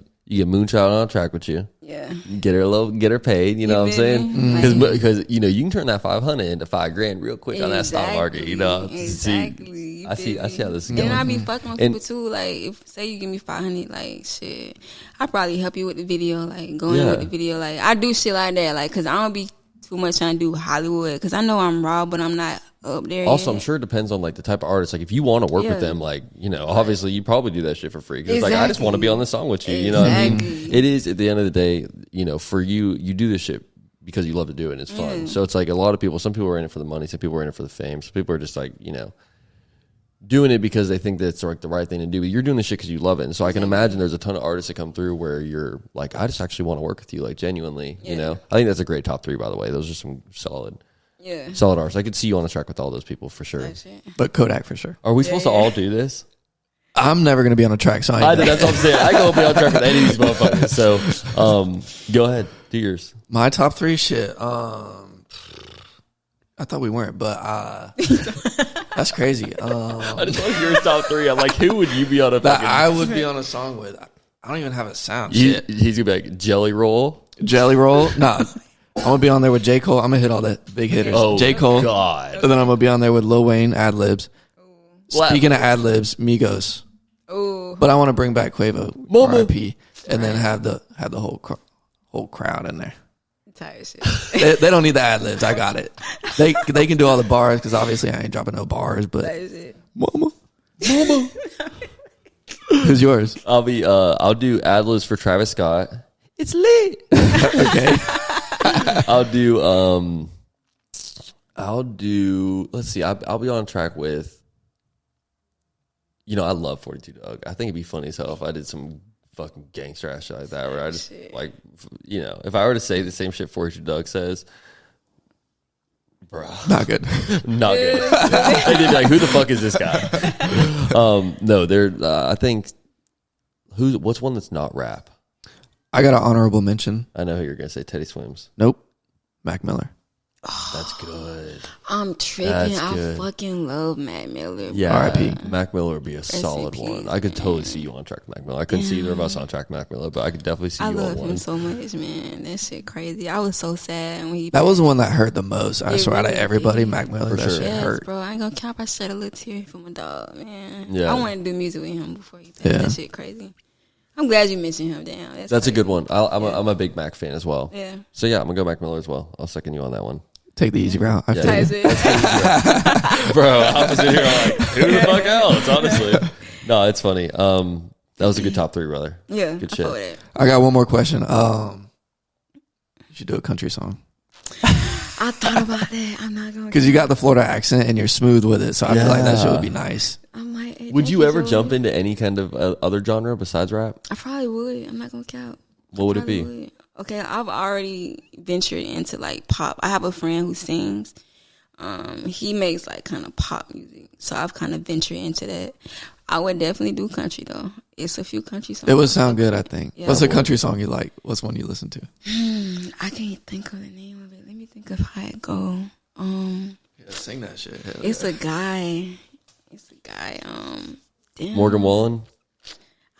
Moonchyldd on a track with you. Yeah. Get her paid, you know what I'm saying? Because you can turn that 500 into $5,000 real quick on that stock market, Exactly. I see how this is going. And I be fucking with people too. Like, if say you give me 500, like shit, I probably help you with the video, like going with the video. Like, I do shit like that, like, cause I don't be too much trying to do Hollywood, cause I know I'm raw, but I'm not up there. Also, yet. I'm sure it depends on like the type of artist. Like, if you want to work with them, like, obviously you probably do that shit for free. Cause like, I just want to be on the song with you. You know what I mean? It is at the end of the day, for you do this shit because you love to do it and it's fun. So it's like a lot of people, some people are in it for the money, some people are in it for the fame, some people are just like, doing it because they think that's like the right thing to do. But you're doing this shit because you love it. And so I can imagine there's a ton of artists that come through where you're like, I just actually want to work with you, like genuinely, I think that's a great top 3, by the way. Those are some solid artists. I could see you on the track with all those people for sure. But Kodak for sure. Are we supposed to all do this? I'm never going to be on a track, so that's what I'm saying. I go be on track with any of these motherfuckers. So, go ahead. Do yours. My top 3 shit. I thought we weren't, but that's crazy. I just want your top 3. I'm like, who would you be on a that I would be on a song with? I don't even have a sound. Shit. He's gonna be like Jelly Roll. Nah. I'm gonna be on there with J. Cole. I'm gonna hit all the big hitters. J. Cole. God. And then I'm gonna be on there with Lil Wayne, ad libs. Speaking of ad libs, Migos. Oh. But I want to bring back Quavo, R.I.P. and then have the whole crowd in there. They don't need the ad libs. I got it. They can do all the bars because obviously I ain't dropping no bars. But mama. Who's yours? I'll do Ad-libs for Travis Scott. It's lit. Okay. I'll do, let's see, I'll be on track with, I love 42 Doug. I think it'd be funny as hell if I did some fucking gangster ass shit like that, where I just, like, if I were to say the same shit 42 Doug says, bro. Not good. Not good. They'd be like, who the fuck is this guy? No, I think, what's one that's not rap? I got an honorable mention. I know who you're going to say, Teddy Swims. Nope. Mac Miller. That's good. I'm tripping. I fucking love Mac Miller. Yeah, R.I.P. Mac Miller would be a solid one. I could totally see you on track Mac Miller. I couldn't see either of us on track Mac Miller, but I could definitely see you on one. I love him so much, man. That shit crazy. I was so sad when he. That was the one that hurt the most. I swear to everybody, Mac Miller. For that sure. shit hurt. Bro, I ain't gonna cap. I shed a little tear for my dog, man. Yeah. I wanted to do music with him before he passed. That shit crazy. I'm glad you mentioned him. Damn, that's a good one. I'm a big Mac fan as well. Yeah. So yeah, I'm gonna go Mac Miller as well. I'll second you on that one. Take the easy route. Bro, I'm sitting here like, who the fuck else? Honestly, no, it's funny. That was a good top 3, brother. Yeah, good shit. I got one more question. You should do a country song. I thought about that. I'm not gonna because you got the Florida accent and you're smooth with it, so I feel like that shit would be nice. I might. Would you ever jump into any kind of other genre besides rap? I probably would. I'm not gonna count. What would it be? Would. Okay, I've already ventured into like pop. I have a friend who sings. He makes like kind of pop music, so I've kind of ventured into that. I would definitely do country though. It's a few country songs. It would sound good, I think. Yeah. What's a country song you like? What's one you listen to? I can't think of the name of it. Let me think of how it go. Sing that shit. It's a guy. Damn. Morgan Wallen.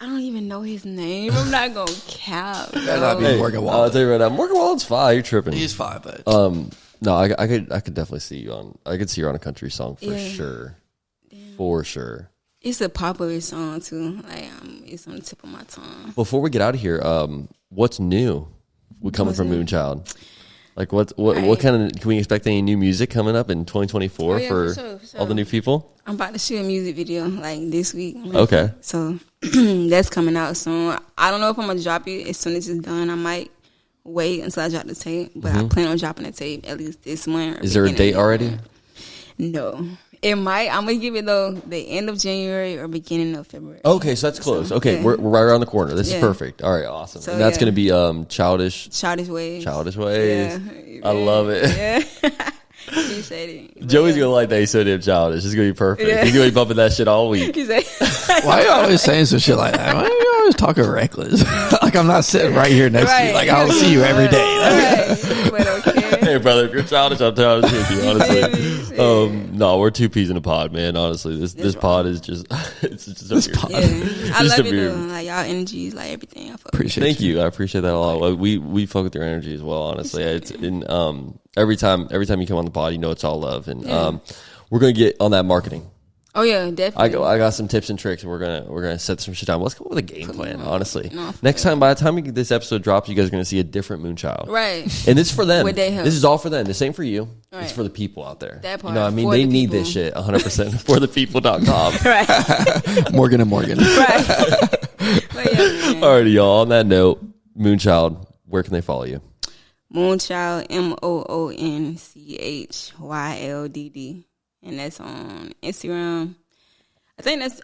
I don't even know his name. I'm not gonna cap. Better not be Morgan Wallen. I'll tell you right now, Morgan Wallen's fine. You're tripping. He's fine, but no, I could definitely see you on. I could see you on a country song for sure. Damn. For sure. It's a popular song too. Like it's on the tip of my tongue. Before we get out of here, what's new? We're coming from Moonchyldd. Like what kind of, can we expect any new music coming up in 2024 for sure. All the new people? I'm about to shoot a music video like this week. Okay. So that's coming out soon. I don't know if I'm gonna drop it as soon as it's done. I might wait until I drop the tape, but I plan on dropping the tape at least this month. Is there a date already? No. It might. I'm gonna give it though the end of January or beginning of February. Okay, so that's close. Okay, we're right around the corner. This is perfect. All right, awesome. So, and that's gonna be Childish Ways. Childish Ways. Yeah. I love it. Yeah. Appreciate it. Joey's gonna like that. He's so damn childish. It's gonna be perfect. Yeah. He's gonna be bumping that shit all week. Why are you always saying some shit like that? Why are you always talking reckless? Like I'm not sitting right here next to you. Like I'll see you every day. But okay. Hey brother, if you're childish, I'm childish with you. Honestly, no, we're two peas in a pod, man. Honestly, this pod is just it's just this pod. Yeah. I love it though. Like y'all energy is like everything. I appreciate. Thank you. I appreciate that a lot. We fuck with your energy as well. Honestly, it's in every time you come on the pod, it's all love, and we're gonna get on that marketing. Oh yeah, definitely. I got some tips and tricks, and we're gonna set some shit down. Let's come up with a game plan. Honestly, next time, by the time this episode drops, you guys are gonna see a different Moonchyldd. Right. And this is for them. This is all for them. This ain't for you. Right. It's for the people out there. That part. They need this shit 100% for the people.com. Right. Morgan and Morgan. Right. Alrighty, y'all. On that note, Moonchyldd, where can they follow you? Moonchyldd, MOONCHYLDD. And that's on Instagram. I think that's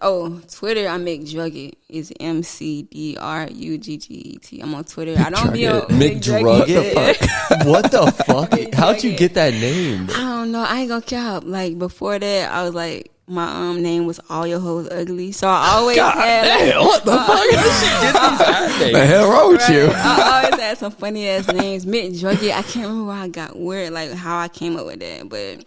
Twitter. I make Drugget. It's MCDRUGGET. I'm on Twitter. I don't be on McDrugget. What the fuck? How'd you get that name? I don't know. I ain't gonna cap. Like before that, I was like, my name was All Your Hoes Ugly, so I always had. What the fuck? The hell wrong with you? I always had some funny ass names. McDrugget. I can't remember where I got how I came up with that, but.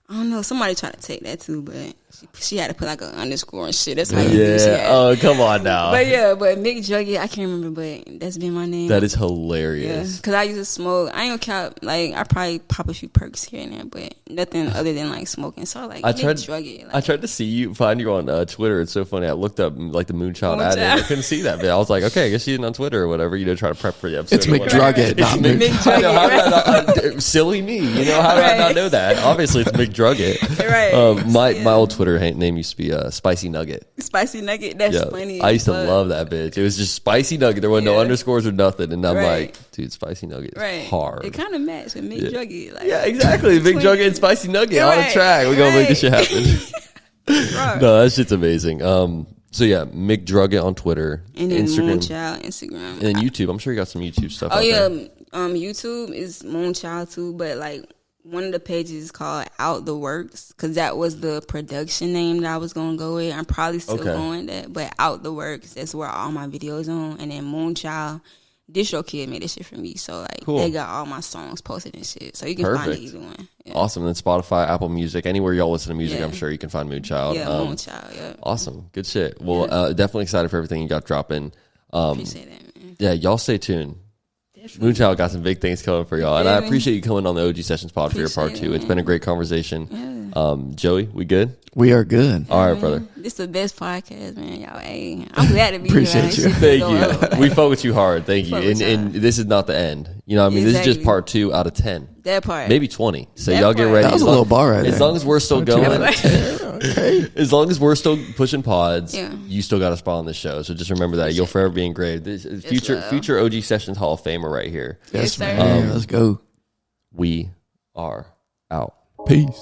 I don't know. Somebody tried to take that too, but she had to put like an underscore and shit. That's how you do it. Oh, come on now. But McDrugget, I can't remember, but that's been my name. That is hilarious. Yeah, because I used to smoke. I ain't gonna count. Like I probably pop a few perks here and there, but nothing other than like smoking. So McDrugget. I tried to find you on Twitter. It's so funny. I looked up like the Moonchyldd ad, and I couldn't see that. But I was like, okay, I guess she's on Twitter or whatever. Try to prep for the episode. It's McDrugget, not McDrugget. Silly me. How did I not know that? Obviously, it's McDrugget. Right. My old Twitter Twitter name used to be Spicy Nugget. Spicy Nugget. That's funny. I used to love that bitch. It was just Spicy Nugget. There were no underscores or nothing. And I'm like, dude, Spicy Nugget is hard. It kind of matched with Mick Jugget. Like, yeah, exactly. Big Jugget and Spicy Nugget on the track. We're going to make this shit happen. No, that shit's amazing. So yeah, Mick Drugget on Twitter, and then Instagram, Instagram, and then YouTube. I'm sure you got some YouTube stuff. Oh out yeah, there. YouTube is Moonchyldd too, but like one of the pages is called Out the Works because that was the production name that I was gonna go with. I'm probably still going that, but Out the Works. That's where all my videos on, and then Moonchyldd. Distro Kid made this shit for me, so like they got all my songs posted and shit, so you can find it either one. Yeah. Awesome. Then Spotify, Apple Music, anywhere y'all listen to music, I'm sure you can find Moonchyldd. Yeah, Moonchyldd. Yeah. Awesome. Good shit. Well, definitely excited for everything you got dropping. Appreciate that, man. Yeah, y'all stay tuned. Moonchyldd got some big things coming for y'all, and I appreciate you coming on the OG Sessions pod for your part 2. It's been a great conversation. Joey, we good? We are good. All right, brother. This is the best podcast, man. Y'all, hey, I'm glad to be Appreciate here. you. Thank you. We fuck with you hard. Thank you. And this is not the end. You know what I mean? This is just part 2 out of 10. That part. Maybe 20. So That y'all get part. ready. That was a little bar right there. As long as we're still going. Okay. As long as we're still pushing pods, Yeah. you still got a spot on the show. So just remember that. You'll forever be engraved. This is future OG Sessions Hall of Famer right here. Yes, sir. man. Let's go. We are out. Peace.